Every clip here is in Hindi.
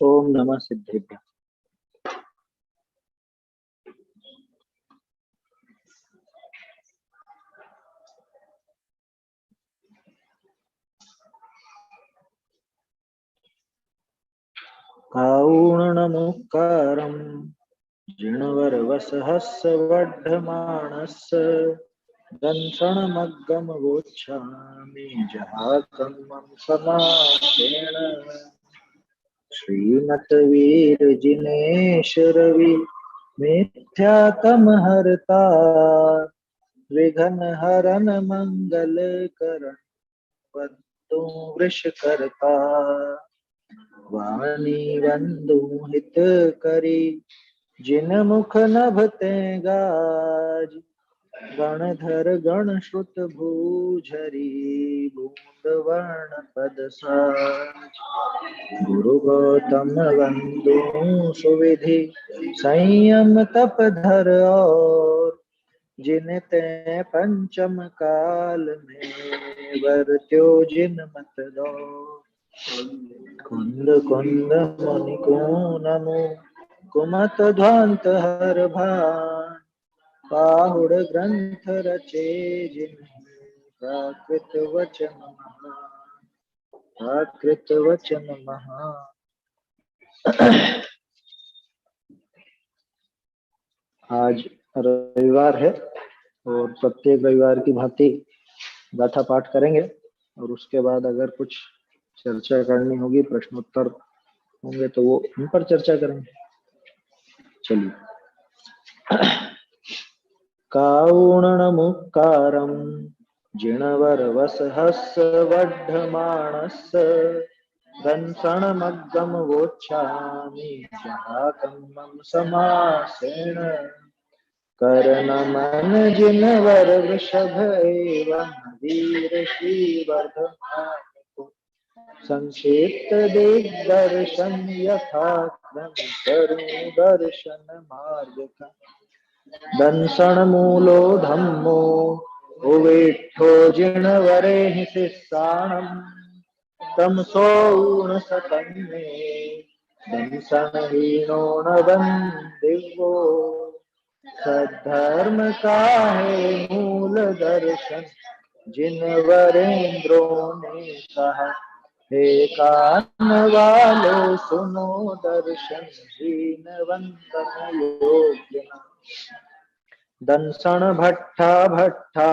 ओम नमः सिद्धेभ्यः। कारुणमुक्कारं जिणवरवसहस्रवर्धमानस्य दंसनमग्गमगोच्छामि जहाकम्मं समासेन। श्रीमद्वीरजिनेश रवि मिथ्यातमहर्ता विघ्नहरन मंगलकरण वंदो वृषकर्ता। वाणी बंधु हित करी जिन मुख नभते गाज गणधर गण श्रुत भूझरी बूंद वर्ण पद साज। गुरु गौतम बंधु सुविधि संयम तप धर और जिन ते पंचम काल में वर्त्यो जिन मत दो। कुंद कुंद मुनि को नमो कुमत ध्वंत हर भान पाहुड़ ग्रंथ रचे जिन्हें प्राकृत वचन महान। प्राकृत वचन महान। आज रविवार है और प्रत्येक रविवार की भांति गाथा पाठ करेंगे और उसके बाद अगर कुछ चर्चा करनी होगी, प्रश्नोत्तर होंगे तो वो उन पर चर्चा करेंगे। चलिए। कारुणमुक्कारं जिणवरवसहस्रवर्धमानस्य दंसनमग्गमवोच्छामि जहाकम्मं समासेन। कर्णमन जिनवर वृषभ एवं वीर श्रीवर्धमान संक्षिप्त दिग्दर्शन यथाक्रम करूं दर्शन मार्ग का। दंसन मूलो धम्मो उविठ्ठो जिणवरे शिस्साणं तम सोण सतन्मे दंसन हीनो न बंदिवो। सद्धर्म का है मूल दर्शन जिनवरेंद्रों ने कहा। हे कान वालो सुनो दर्शन दीन वंदन योग्य। दंसन भट्टा भट्टा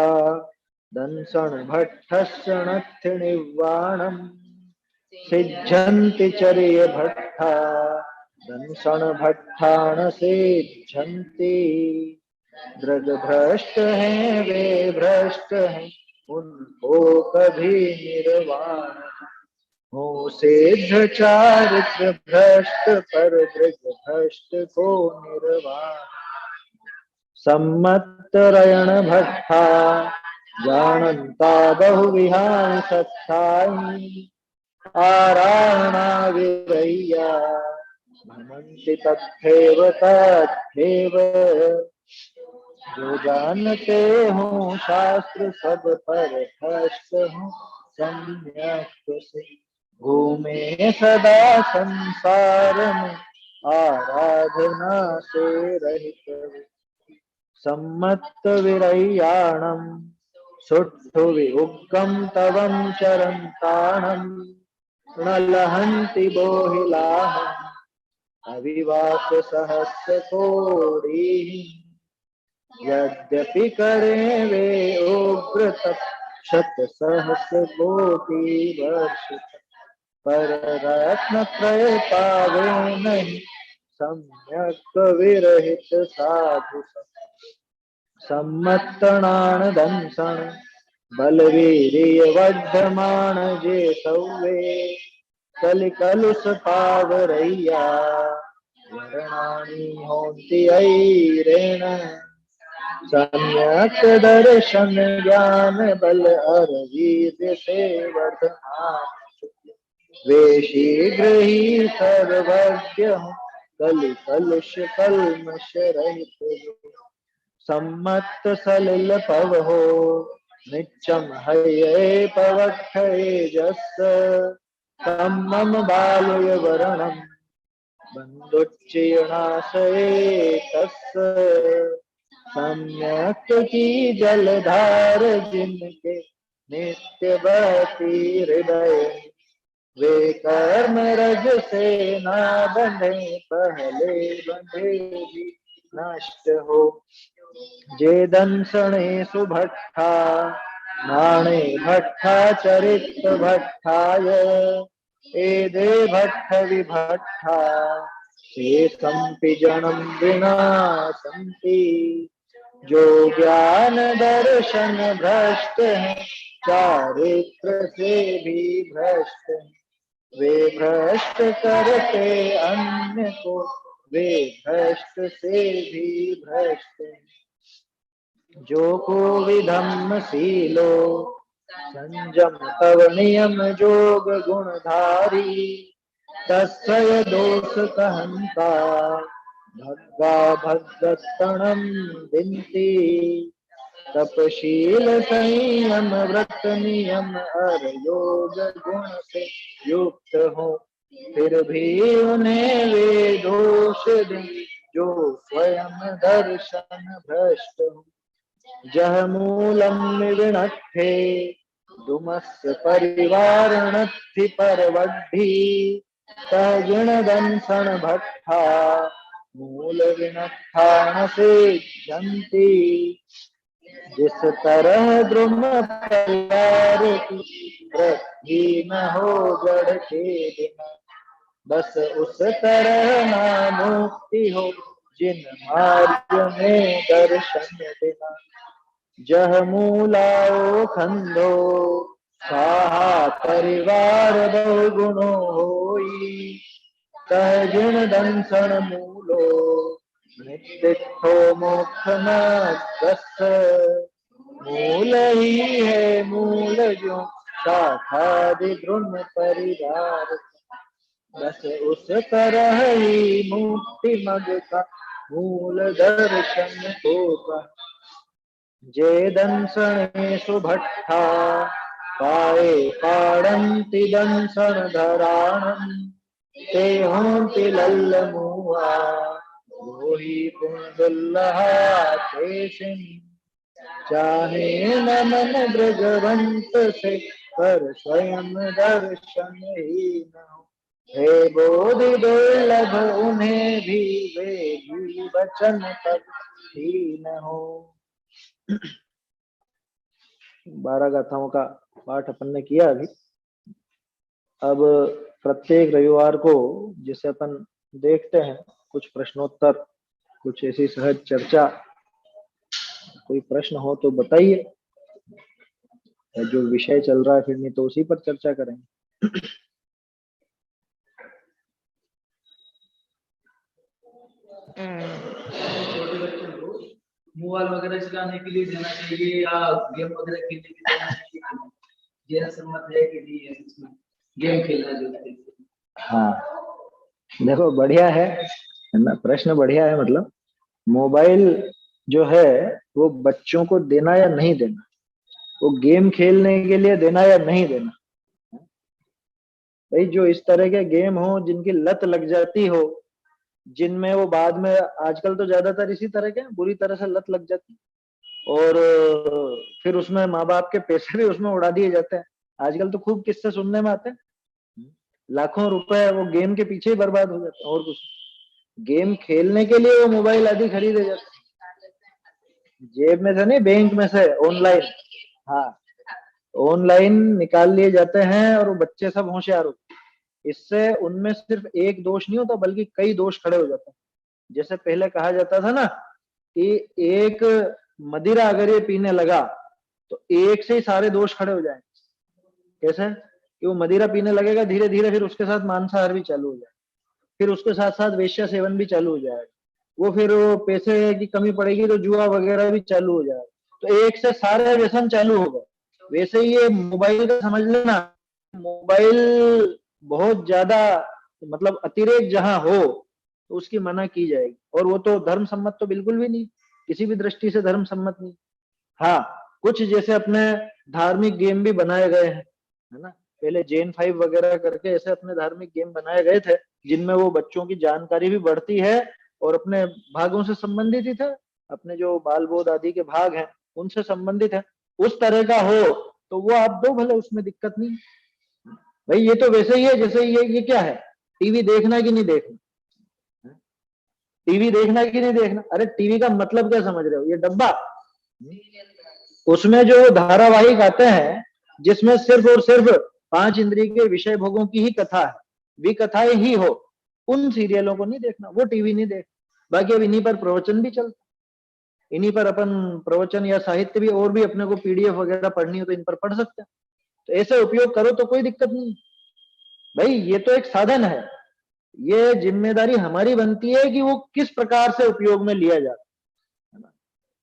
दंसन भट्टस्य नत्थिनिर्वाणं सिद्धन्ति चर्य भट्टा दंसन भट्टान सिद्धन्ति। दृग भ्रष्ट हैं वे भ्रष्ट हैं उनको कभी निर्वाण हो। सिद्ध चारित्र भ्रष्ट पर दृग भ्रष्ट को निर्वाण। सम्मतरयण भट्टा जानन्ता बहुविहार सत्ताई आराणा विरय्या भ्रमन्ति तथैव तथैव। जो जानते हो शास्त्र सब पर भ्रष्ट हो सम्यक से घूमे सदा संसार में आराधना से रहित। सम्मत विरय्याणं सुट्ठु विउग्गं तवं चरन्ताणं न लहन्ति बोहिलाहम् अविवाक सहस्र कोटिः। यद्यपि करे वे उग्र तप शत सहस्र कोटि वर्ष पर रत्न त्रय पावे नहीं सम्यक विरहित साधु। सम्मतनान दंसन बलवीर्य वर्धमान जे सौवे कलिकलुष पावरैया वर्णानी होती ऐरेण। सम्यक दर्शन ज्ञान बल अर वीर्य से वर्धमान वे शीघ्र ही सर्वज्ञ कलि कलुष कल्मष रहित। सम्मत सलिल पव हो नित्यम हये पवक्षये जस तम मम बालय वरणम बन्धुच्चीर्णाशये तस्य सम्यक की जलधार जिनके नित्य बहती हृदय, वे कर्म रज से ना बंधे पहले बंधे भी नष्ट हो। जे दंसणे सुभट्ठा नाणे भट्ठा चरित भट्ठाय, एदे भट्ट विभट्ठा ये संपि जन्म विनाशन्ति। जो ज्ञान दर्शन भ्रष्ट है, चारित्र से भी भ्रष्ट है, वे भ्रष्ट करते अन्य को, वे भ्रष्ट से भी भ्रष्ट है। जो को विधम शीलो संयम तव नियम जोग गुणधारी, तस्य दोष कहंता भग्गा भगतणम बिनती। तपशील संयम व्रत नियम और योग गुण से युक्त हो, फिर भी उन्हें वे दोष दें जो स्वयं दर्शन भ्रष्ट हो। जह मूलम विणट्ठे दुमस्य परिवारणत्थि परवड्ढी, तह जिण दंसन भट्ठा मूल विनट्ठान से जंती। जिस तरह द्रुम परिवार की वृद्धि न हो जड़ के बिना, बस उस तरह ना मुक्ति हो जिन मार्ग में दर्शन बिना। जह मूलाओ खंडो साहा परिवार बहुगुणो होई, तह जिण दंसन मूलो नित्यो मोक्ष न दस। मूल ही है मूल जो शाखादि द्रुम परिवार, बस उस तरह ही मुक्ति मग का मूल दर्शन होगा। जे दंसने सुभट्ठा पाए पाड़ंति दंसन धराणम, ते होंति लल्ल मुआ वही पुंडुल्लहा ते सिंह। चाहे न मन ब्रजवंत से पर स्वयं दर्शन ही न हो, हे बोधि दुर्लभ उन्हें भी वे भी वचन तब ही न हो। 12 गाथाओं का पाठ अपन ने किया अभी। अब प्रत्येक रविवार को जिसे अपन देखते हैं कुछ प्रश्नोत्तर, कुछ ऐसी सहज चर्चा, कोई प्रश्न हो तो बताइए, जो विषय चल रहा है फिर नहीं तो उसी पर चर्चा करेंगे। छोटे बच्चों को मोबाइल वगैरह चलाने के लिए देना चाहिए या गेम वगैरह खेलने के लिए देना चाहिए? यह सम्मत है कि नहीं है इसमें गेम खेलना जो? हाँ देखो बढ़िया है ना, प्रश्न बढ़िया है। मतलब मोबाइल जो है वो बच्चों को देना या नहीं देना, वो गेम खेलने के लिए देना या नहीं देना। भाई जो इस तरह के गेम हो जिनकी लत लग जाती हो, जिनमें वो बाद में, आजकल तो ज्यादातर इसी तरह के बुरी तरह से लत लग जाती और फिर उसमें माँ बाप के पैसे भी उसमें उड़ा दिए जाते हैं। आजकल तो खूब किस्से सुनने में आते हैं, लाखों रुपए वो गेम के पीछे ही बर्बाद हो जाते हैं और कुछ। गेम खेलने के लिए वो मोबाइल आदि खरीदे जाते हैं, जेब में से नहीं, बैंक में से ऑनलाइन। हाँ ऑनलाइन निकाल लिए जाते हैं और वो बच्चे सब होशियार होते हैं। इससे उनमें सिर्फ एक दोष नहीं होता बल्कि कई दोष खड़े हो जाते हैं। जैसे पहले कहा जाता था ना कि एक मदिरा अगर ये पीने लगा तो एक से ही सारे दोष खड़े हो जाएंगे। कैसे कि वो मदिरा पीने लगेगा, धीरे धीरे फिर उसके साथ मांसाहार भी चालू हो जाएगा, फिर उसके साथ साथ वेश्या सेवन भी चालू हो जाएगा, वो फिर वो पैसे की कमी पड़ेगी तो जुआ वगैरह भी चालू हो जाएगा। तो एक से सारे व्यसन चालू हो गए। वैसे ही ये मोबाइल का समझ लेना, मोबाइल बहुत ज्यादा मतलब अतिरेक जहां हो तो उसकी मना की जाएगी, और वो तो धर्म सम्मत तो बिल्कुल भी नहीं, किसी भी दृष्टि से धर्म सम्मत नहीं। हाँ कुछ जैसे अपने धार्मिक गेम भी बनाए गए हैं, है ना, पहले जेन 5 वगैरह करके ऐसे अपने धार्मिक गेम बनाए गए थे, जिनमें वो बच्चों की जानकारी भी बढ़ती है और अपने भागों से संबंधित है, अपने जो बाल बोध आदि के भाग हैं उनसे संबंधित है, उस तरह का हो तो वो आप दो भले, उसमें दिक्कत नहीं। भाई ये तो वैसे ही है जैसे ये क्या है, टीवी देखना कि नहीं देखना, टीवी देखना कि नहीं देखना। अरे टीवी का मतलब क्या समझ रहे हो, ये डब्बा, उसमें जो धारावाहिक आते हैं जिसमें सिर्फ और सिर्फ 5 इंद्रिय के विषय भोगों की ही कथा है, विकथाएं ही हो, उन सीरियलों को नहीं देखना, वो टीवी नहीं देख। बाकी अब इन्हीं पर प्रवचन भी चलता, इन्हीं पर अपन प्रवचन या साहित्य भी, और भी अपने को पीडीएफ वगैरह पढ़नी हो तो इन पर पढ़ सकते हैं। तो ऐसे उपयोग करो तो कोई दिक्कत नहीं। भाई ये तो एक साधन है, ये जिम्मेदारी हमारी बनती है कि वो किस प्रकार से उपयोग में लिया जाए।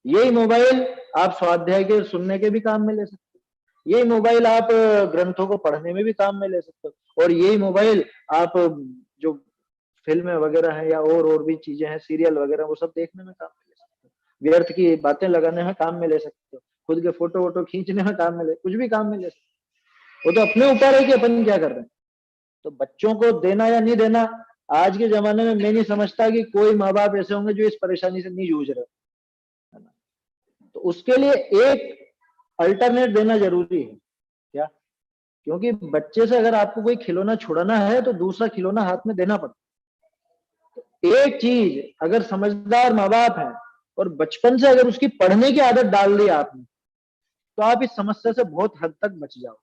यही मोबाइल आप स्वाध्याय के सुनने के भी काम में ले सकते हो, यही मोबाइल आप ग्रंथों को पढ़ने में भी काम में ले सकते हो, और यही मोबाइल आप जो फिल्में वगैरह हैं या और भी चीजें हैं, सीरियल वगैरह, वो सब देखने में काम में ले सकते हो, व्यर्थ की बातें लगाने में काम में ले सकते हो, खुद के फोटो वोटो खींचने में काम में ले, कुछ भी काम में ले सकते हो। वो तो अपने ऊपर है कि अपन क्या कर रहे हैं। तो बच्चों को देना या नहीं देना, आज के जमाने में मैं नहीं समझता कि कोई माँ बाप ऐसे होंगे जो इस परेशानी से नहीं जूझ रहे, है ना। तो उसके लिए एक अल्टरनेट देना जरूरी है क्या, क्योंकि बच्चे से अगर आपको कोई खिलौना छुड़ाना है तो दूसरा खिलौना हाथ में देना पड़ता। तो एक चीज अगर समझदार माँ बाप हैं और बचपन से अगर उसकी पढ़ने की आदत डाल दी आपने, तो आप इस समस्या से बहुत हद तक बच जाओ।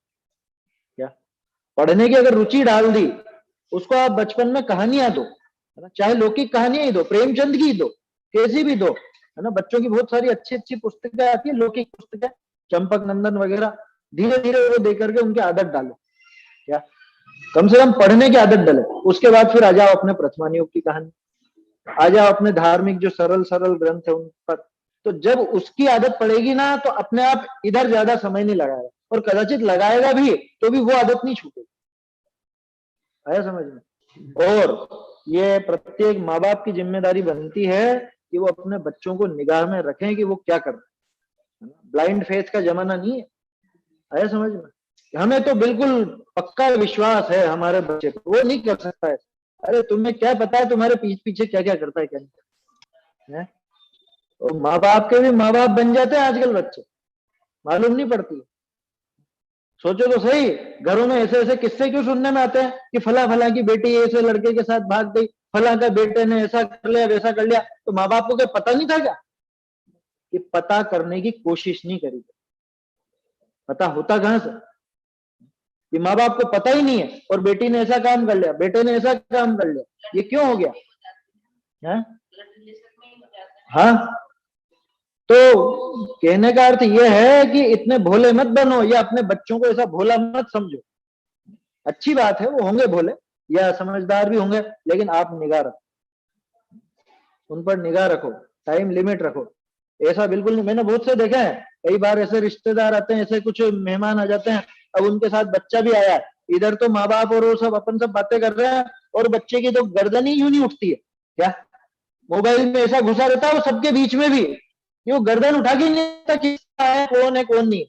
क्या, पढ़ने की अगर रुचि डाल दी, उसको आप बचपन में कहानियां दो, है ना, चाहे लौकिक कहानियां ही दो, प्रेमचंद की दो, कैसी भी दो, है ना। बच्चों की बहुत सारी अच्छी अच्छी पुस्तकें आती है, लौकिक पुस्तकें, चंपक नंदन वगैरह, धीरे धीरे वो देकर के उनकी आदत डालो। क्या, कम से कम पढ़ने की आदत डालो। उसके बाद फिर आ जाओ अपने प्रथमानियोग की कहानी, आ जाओ अपने धार्मिक जो सरल सरल ग्रंथ है उन पर। तो जब उसकी आदत पड़ेगी ना, तो अपने आप इधर ज्यादा समय नहीं लगाएगा, और कदाचित लगाएगा भी तो भी वो आदत नहीं छूटेगी। आया समझ में। और ये प्रत्येक माँ बाप की जिम्मेदारी बनती है कि वो अपने बच्चों को निगाह में रखें कि वो क्या कर रहे हैं। ब्लाइंड फेथ का जमाना नहीं है। आया समझ में। हमें तो बिल्कुल पक्का विश्वास है हमारे बच्चे को, वो नहीं कर सकता है। अरे तुम्हें क्या पता है तुम्हारे पीछे क्या क्या करता है, क्या नहीं करता है। तो माँ बाप के भी माँ बाप बन जाते हैं आजकल बच्चे, मालूम नहीं पड़ती। सोचो तो सही, घरों में ऐसे ऐसे किस्से क्यों सुनने में आते हैं कि फला फला की बेटी ऐसे लड़के के साथ भाग गई, फला का बेटे ने ऐसा कर लिया वैसा कर लिया। तो माँ बाप को क्या पता नहीं था क्या, कि पता करने की कोशिश नहीं करी, पता होता कहां से, कि माँ बाप को पता ही नहीं है और बेटी ने ऐसा काम कर लिया, बेटे ने ऐसा काम कर लिया, ये क्यों हो गया है? हाँ, तो कहने का अर्थ यह है कि इतने भोले मत बनो, या अपने बच्चों को ऐसा भोला मत समझो। अच्छी बात है, वो होंगे भोले या समझदार भी होंगे, लेकिन आप निगाह रखो, उन पर निगाह रखो, टाइम लिमिट रखो। ऐसा बिल्कुल नहीं, मैंने बहुत से देखा है, कई बार ऐसे रिश्तेदार आते हैं, ऐसे कुछ मेहमान आ जाते हैं, अब उनके साथ बच्चा भी आया, इधर तो माँ बाप और वो सब अपन सब बातें कर रहे हैं, और बच्चे की तो गर्दन ही यूं नहीं उठती है। क्या, मोबाइल में ऐसा घुसा रहता है वो सबके बीच में भी, वो गर्दन उठा के नहीं रहता किसका है कौन नहीं।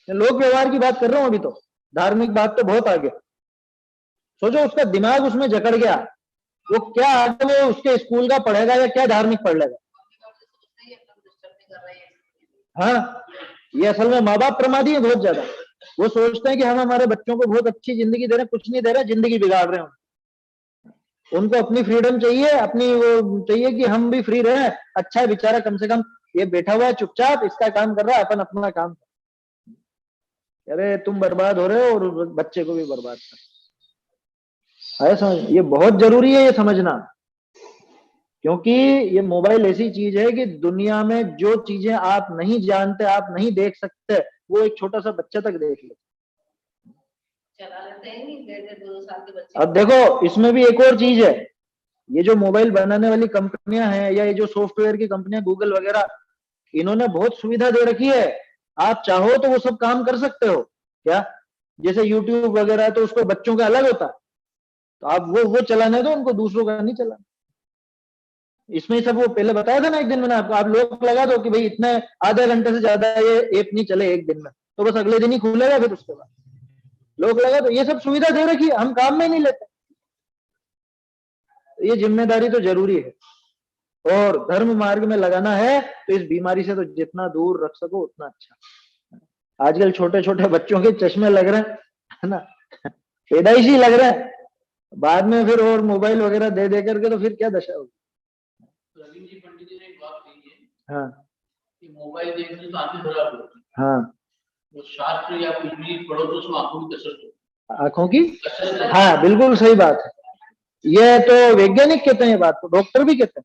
लोक व्यवहार की बात कर रहा हूं अभी, तो धार्मिक बात तो बहुत आगे। सोचो उसका दिमाग उसमें जकड़ गया, वो क्या आगे वो उसके स्कूल का पढ़ेगा या क्या धार्मिक पढ़ लेगा। हाँ, ये असल में माँ बाप प्रमादी है बहुत ज्यादा। वो सोचते हैं कि हम हमारे बच्चों को बहुत अच्छी जिंदगी दे रहे हैं, कुछ नहीं दे रहे, जिंदगी बिगाड़ रहे हैं। उनको अपनी फ्रीडम चाहिए, अपनी वो चाहिए कि हम भी फ्री रहे। अच्छा है बेचारा, कम से कम ये बैठा हुआ है चुपचाप, इसका काम कर रहा है, अपन अपना काम। अरे तुम बर्बाद हो रहे हो और बच्चे को भी बर्बाद कर। आया समझ, ये बहुत जरूरी है ये समझना, क्योंकि ये मोबाइल ऐसी चीज है कि दुनिया में जो चीजें आप नहीं जानते, आप नहीं देख सकते, वो एक छोटा सा बच्चा तक देख ले, चला लेते हैं। 1.5-2 साल के बच्चे। अब देखो इसमें भी एक और चीज है, ये जो मोबाइल बनाने वाली कंपनियां हैं या ये जो सॉफ्टवेयर की कंपनियां, गूगल वगैरह, इन्होंने बहुत सुविधा दे रखी है। आप चाहो तो वो सब काम कर सकते हो। क्या, जैसे यूट्यूब वगैरह, तो उसको बच्चों का अलग होता है, तो आप वो चलाने दो उनको, दूसरों का नहीं चलाना। इसमें सब वो पहले बताया था ना एक दिन मैंने आपको, आप लोग लगा दो कि भाई इतने आधे घंटे से ज्यादा ये ऐप नहीं चले एक दिन में, तो बस अगले दिन ही खुलेगा, फिर उसके बाद लोग लगा दो। ये सब सुविधा दे रखी है, हम काम में नहीं लेते। ये जिम्मेदारी तो जरूरी है, और धर्म मार्ग में लगाना है तो इस बीमारी से तो जितना दूर रख सको उतना अच्छा। आजकल छोटे छोटे बच्चों के चश्मे लग रहे हैं, है ना, पैदाइशी लग रहे हैं, बाद में फिर और मोबाइल वगैरह दे दे करके तो फिर क्या दशा होगी। रविंद्र जी पंडित जी ने एक बात कही है, हाँ कि मोबाइल देखने से आंखें खराब होती है। हाँ, वो शास्त्र या कुछ भी पढ़ो तो उसमें आंखों की कसरत होती आंखों की, है। हाँ बिल्कुल सही बात है। ये तो वैज्ञानिक कहते हैं, ये बात तो डॉक्टर भी कहते हैं।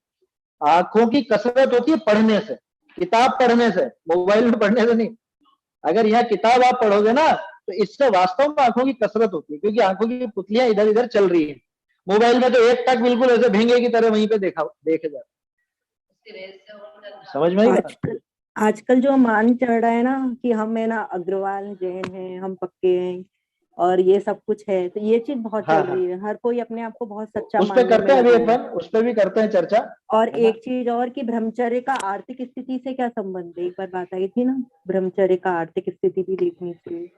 आंखों की कसरत होती है पढ़ने से, किताब पढ़ने से, मोबाइल में पढ़ने से नहीं। अगर यहाँ किताब आप पढ़ोगे ना तो इससे वास्तव में आंखों की कसरत होती है, क्योंकि आंखों की पुतलियां इधर इधर चल रही है। मोबाइल में तो एक टक बिल्कुल ऐसे भेंगे की तरह वहीं पे देखे जा समझ में आई बात? आजकल जो मान चढ़ रहा है ना कि हम है ना अग्रवाल जैन हैं, हम पक्के हैं और ये सब कुछ है, तो ये चीज बहुत हाँ, चल रही है। हर कोई अपने आप को बहुत सच्चा उस पे मानने करते हैं में अभी लगा है। अपन, उस पे भी करते हैं चर्चा। और एक चीज और कि ब्रह्मचर्य का आर्थिक स्थिति से क्या संबंध है, एक बार बात आई थी ना, ब्रह्मचर्य का आर्थिक स्थिति भी देखनी चाहिए।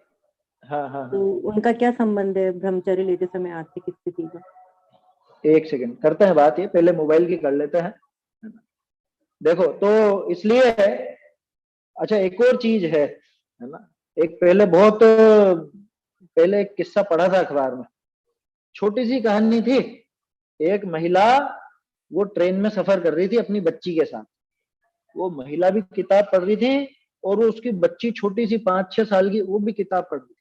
हाँ हाँ तो उनका क्या संबंध है ब्रह्मचर्य लेते समय आर्थिक स्थिति का? एक सेकंड करते हैं बात, ये पहले मोबाइल की कर लेते हैं। देखो तो इसलिए, अच्छा एक और चीज है ना, एक पहले एक किस्सा पढ़ा था अखबार में, छोटी सी कहानी थी। एक महिला वो ट्रेन में सफर कर रही थी अपनी बच्ची के साथ। वो महिला भी किताब पढ़ रही थी और वो उसकी बच्ची छोटी सी 5-6 साल की, वो भी किताब पढ़ रही थी।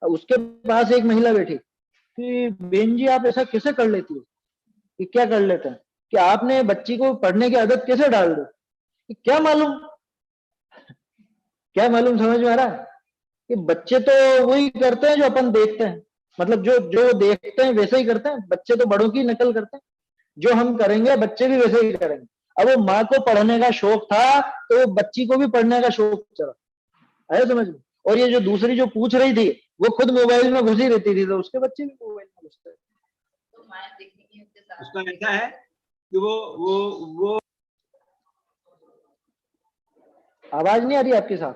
उसके पास एक महिला बैठी कि बेन जी आप ऐसा कैसे कर लेती हो, कि क्या कर लेते हैं कि आपने बच्ची को पढ़ने की आदत कैसे डाल दी? क्या मालूम, क्या मालूम, समझ में आ रहा है कि बच्चे तो वही करते हैं जो अपन देखते हैं, मतलब जो जो देखते हैं वैसे ही करते हैं। बच्चे तो बड़ों की नकल करते हैं, जो हम करेंगे बच्चे भी वैसे ही करेंगे। अब वो माँ को पढ़ने का शौक था तो वो बच्ची को भी पढ़ने का शौक चला, आया समझ में? और ये जो दूसरी जो पूछ रही थी वो खुद मोबाइल में घुसी रहती थी, तो उसके बच्चे भी मोबाइल में घुसते थे। उसका ऐसा है कि वो आवाज नहीं आ रही आपके साथ?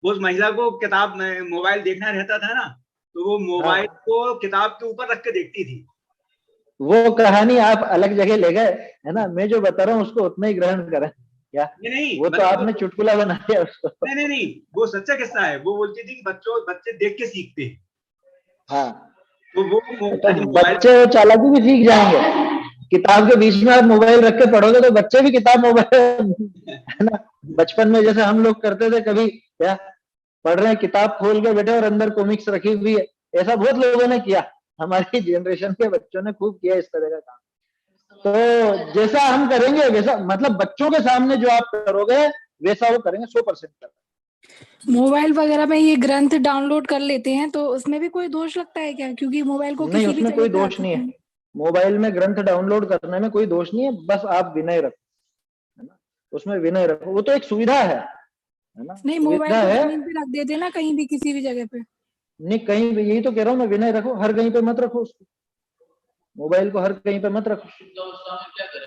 उस महिला को किताब में मोबाइल देखना रहता था ना, तो वो मोबाइल को किताब के ऊपर रख के देखती थी। वो कहानी आप अलग जगह ले गए, है ना, मैं जो बता रहा हूँ उसको उतना ही ग्रहण करें क्या? नहीं, वो तो आपने चुटकुला बना दिया उसको। नहीं, वो सच्चा किस्सा है। वो बोलती थी कि बच्चे देख के सीखते हैं। हाँ, तो वो बच्चे चालाकी भी सीख जाएंगे। किताब के बीच में आप मोबाइल रख के पढ़ोगे तो बच्चे भी किताब मोबाइल, है ना, बचपन में जैसे हम लोग करते थे, कभी क्या पढ़ रहे हैं किताब खोल के बैठे और अंदर कॉमिक्स रखी हुई है, ऐसा बहुत लोगों ने किया। हमारी जनरेशन के बच्चों ने खूब किया इस तरह का काम। तो जैसा हम करेंगे वैसा, मतलब बच्चों के सामने जो आप करोगे वैसा वो करेंगे, 100% करेंगे। मोबाइल वगैरह में ये ग्रंथ डाउनलोड कर लेते हैं तो उसमें भी कोई दोष लगता है क्या? क्योंकि मोबाइल को नहीं, किसी भी उसमें कोई जगह पे दोष नहीं है। मोबाइल में ग्रंथ डाउनलोड करने में कोई दोष नहीं है, बस आप विनय रखो, है ना, उसमें विनय रखो। वो तो एक सुविधा है ना, नहीं, मोबाइल को जमीन पे रख देते ना कहीं भी, किसी भी जगह पे। नहीं, कहीं भी, यही तो कह रहा हूँ मैं, विनय रखो, हर कहीं पे मत रखो उसको, मोबाइल को हर कहीं पे मत रखो। क्या करें?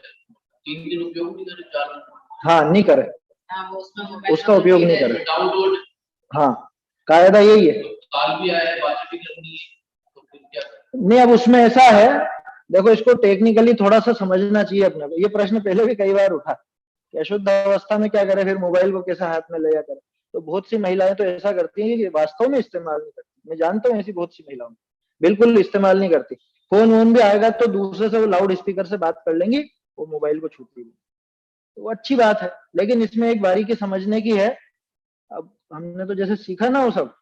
3 दिन उपयोग नहीं करें, 4 दिन, हाँ नहीं करे, उसका उपयोग नहीं करे। डाउनलोड, हाँ कायदा यही है। काल भी आया है, बातें भी करनी है, तो फिर क्या करें? नहीं, अब उसमें ऐसा है, देखो इसको टेक्निकली थोड़ा सा समझना चाहिए अपने को। ये प्रश्न पहले भी कई बार उठा कि अशुद्ध अवस्था में क्या करे, फिर मोबाइल को कैसे हाथ में ले जा करे। तो बहुत सी महिलाएं तो ऐसा करती हैं कि वास्तव में इस्तेमाल नहीं करती। मैं जानता हूँ ऐसी बहुत सी महिलाओं, बिल्कुल इस्तेमाल नहीं करती। फोन वोन भी आएगा तो दूसरे से वो लाउड स्पीकर से बात कर लेंगी, वो मोबाइल को छूती नहीं। तो वो अच्छी बात है, लेकिन इसमें एक बारीकी समझने की है। अब हमने तो जैसे सीखा ना, वो सब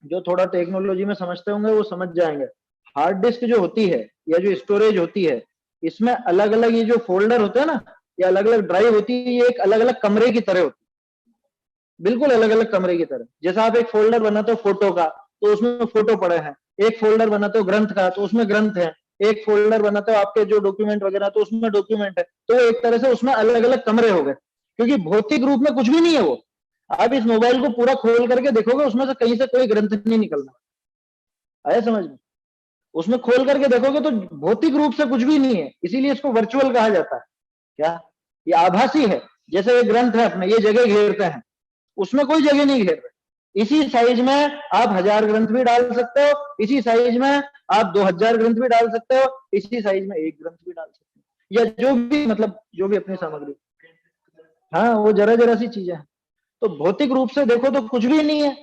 जो थोड़ा टेक्नोलॉजी में समझते होंगे वो समझ जाएंगे। हार्ड डिस्क जो होती है या जो स्टोरेज होती है, इसमें अलग अलग ये जो फोल्डर होते हैं ना, ये अलग अलग ड्राइव होती है, ये एक अलग अलग कमरे की तरह होती है, बिल्कुल अलग अलग कमरे की तरह। जैसा आप एक फोल्डर बनाते हो फोटो का तो उसमें फोटो पड़े हैं, एक फोल्डर बनाते हो ग्रंथ का तो उसमें ग्रंथ है, एक फोल्डर बनाते हो आपके जो डॉक्यूमेंट वगैरह तो उसमें डॉक्यूमेंट है। तो एक तरह से उसमें अलग अलग कमरे हो गए, क्योंकि भौतिक रूप में कुछ भी नहीं है वो। आप इस मोबाइल को पूरा खोल करके देखोगे, उसमें से कहीं से कोई ग्रंथ नहीं निकलना, आया समझ में? उसमें खोल करके देखोगे तो भौतिक रूप से कुछ भी नहीं है, इसीलिए इसको वर्चुअल कहा जाता है। क्या ये आभासी है? जैसे ये ग्रंथ है अपने, ये जगह घेरते हैं, उसमें कोई जगह नहीं घेर रहे, इसी साइज में आप 1000 ग्रंथ भी डाल सकते हो, इसी साइज में आप 2000 ग्रंथ भी डाल सकते हो, इसी साइज में 1 ग्रंथ भी डाल सकते हो, या जो भी मतलब जो भी अपनी सामग्री। हाँ, वो जरा जरा सी चीजें हैं। तो भौतिक रूप से देखो तो कुछ भी नहीं है,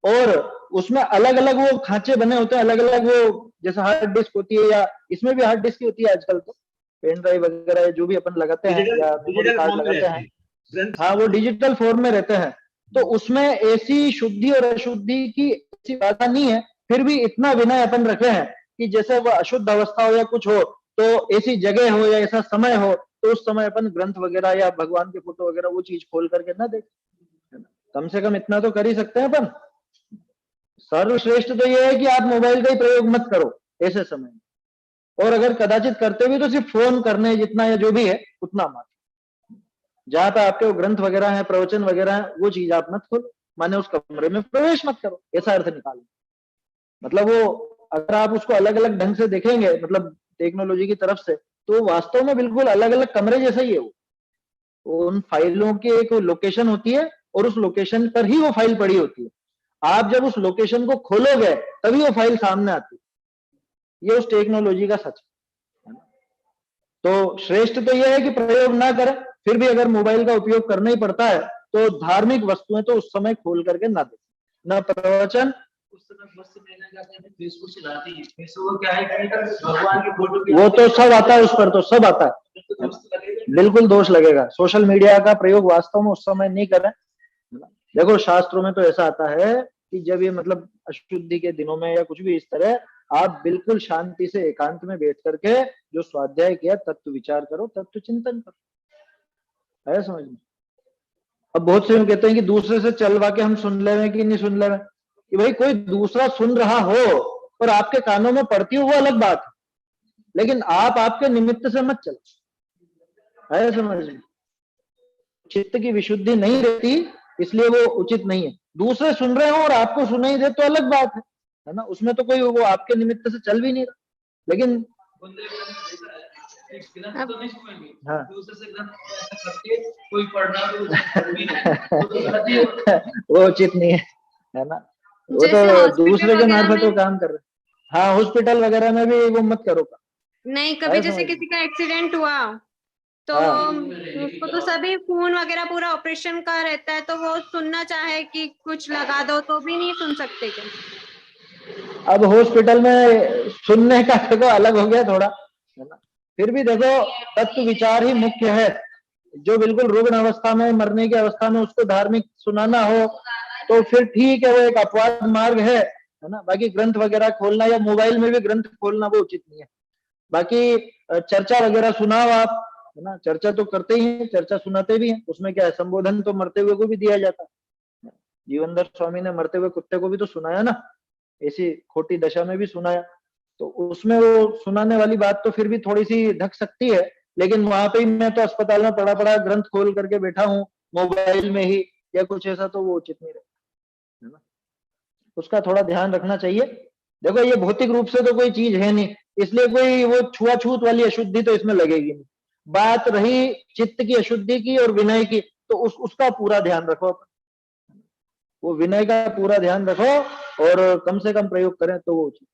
और उसमें अलग अलग वो खांचे बने होते हैं, अलग अलग वो जैसे हार्ड डिस्क होती है, या इसमें भी हार्ड डिस्क ही होती है आजकल तो, पेन ड्राइव वगैरह जो भी अपन लगाते हैं या मेमोरी डिजिटल कार्ड फॉर्म में लगाते रहते हैं, हैं ग्रंथ। हाँ वो डिजिटल फॉर्म में रहते हैं। तो उसमें ऐसी शुद्धि और अशुद्धि की ऐसी बाधा नहीं है, फिर भी इतना विनय अपन रखे हैं कि जैसे वो अशुद्ध अवस्था हो या कुछ हो, तो ऐसी जगह हो या ऐसा समय हो, तो उस समय अपन ग्रंथ वगैरह या भगवान के फोटो वगैरह वो चीज खोल करके ना देख, कम से कम इतना तो कर ही सकते हैं अपन। सर्वश्रेष्ठ तो ये है कि आप मोबाइल का ही प्रयोग मत करो ऐसे समय में, और अगर कदाचित करते भी तो सिर्फ फोन करने जितना या जो भी है उतना मत। जहां पे आपके वो ग्रंथ वगैरह है, प्रवचन वगैरह है, वो चीज आप मत खोलो, माने उस कमरे में प्रवेश मत करो, ऐसा अर्थ निकालो। मतलब वो अगर आप उसको अलग अलग ढंग से देखेंगे, मतलब टेक्नोलॉजी की तरफ से, तो वास्तव में बिल्कुल अलग अलग कमरे जैसा ही है वो। उन फाइलों की एक लोकेशन होती है, और उस लोकेशन पर ही वो फाइल पड़ी होती है। आप जब उस लोकेशन को खोलोगे तभी वो फाइल सामने आती है। ये उस टेक्नोलॉजी का सच है। तो श्रेष्ठ तो यह है कि प्रयोग ना करें, फिर भी अगर मोबाइल का उपयोग करना ही पड़ता है तो धार्मिक वस्तुएं तो उस समय खोल करके ना दें, ना प्रवचन। उस समय बस से लेने जाते हैं, फेसबुक चलाती है, फेसबुक क्या है कि भगवान की फोटो की वो तो सब आता है, उस पर तो सब आता है, तो दोस्त लगेगा। बिल्कुल दोष लगेगा। सोशल मीडिया का प्रयोग वास्तव में उस समय नहीं करें। देखो शास्त्रों में तो ऐसा आता है कि जब ये मतलब अशुद्धि के दिनों में या कुछ भी इस तरह, आप बिल्कुल शांति से एकांत में बैठ करके जो स्वाध्याय किया तत्व विचार करो, तत्व चिंतन करो, है समझ में। अब बहुत से लोग कहते हैं कि दूसरे से चलवा के हम सुन ले कि नहीं सुन ले, कि भाई कोई दूसरा सुन रहा हो और आपके कानों में पड़ती हो वो अलग बात है, लेकिन आप आपके निमित्त से मत चलो, है समझ में। चित्त की विशुद्धि नहीं रहती, इसलिए वो उचित नहीं है। दूसरे सुन रहे हो और आपको सुनाई दे तो अलग बात है ना, उसमें तो कोई वो आपके निमित्त से चल भी नहीं रहा, लेकिन ग्रंथ तो नहीं सुनेंगे, हाँ दूसरे से ग्रंथ ऐसा करके कोई पढ़ना तो पढ़ भी नहीं, वो तो गलत ही है। वो उचित नहीं है ना, वो जैसे तो हॉस्पिटल दूसरे के वगैरह मार्फत वो में काम कर रहे हैं। हाँ हॉस्पिटल वगैरह में भी वो मत करो, नहीं, कभी है जैसे समझ में। किसी का एक्सीडेंट हुआ तो हाँ उसको तो सभी खून वगैरह पूरा ऑपरेशन का रहता है, तो वो सुनना चाहे कि कुछ लगा दो तो भी नहीं सुन सकते क्या? अब हॉस्पिटल में सुनने का देखो अलग हो गया थोड़ा, है ना, फिर भी देखो तत्व विचार ही मुख्य है। जो बिल्कुल रुग्ण अवस्था में, मरने की अवस्था में उसको धार्मिक सुनाना हो तो फिर ठीक है, वो एक अपवाद मार्ग है ना। बाकी ग्रंथ वगैरह खोलना या मोबाइल में भी ग्रंथ खोलना वो उचित नहीं है। बाकी चर्चा वगैरह सुनाओ आप, है ना, चर्चा तो करते ही हैं, चर्चा सुनाते भी हैं, उसमें क्या है, संबोधन तो मरते हुए को भी दिया जाता है। जीवनधर स्वामी ने मरते हुए कुत्ते को भी तो सुनाया ना, ऐसी खोटी दशा में भी सुनाया। तो उसमें वो सुनाने वाली बात तो फिर भी थोड़ी सी ढक सकती है, लेकिन वहां पे ही मैं तो अस्पताल में पड़ा पड़ा ग्रंथ खोल करके बैठा हूँ मोबाइल में ही या कुछ ऐसा, तो वो उचित नहीं रहता है ना। उसका थोड़ा ध्यान रखना चाहिए। देखो ये भौतिक रूप से तो कोई चीज है नहीं, इसलिए कोई वो छुआछूत वाली अशुद्धि तो इसमें लगेगी नहीं। बात रही चित्त की अशुद्धि की और विनय की, तो उसका पूरा ध्यान रखो, वो विनय का पूरा ध्यान रखो और कम से कम प्रयोग करें तो वो उचित।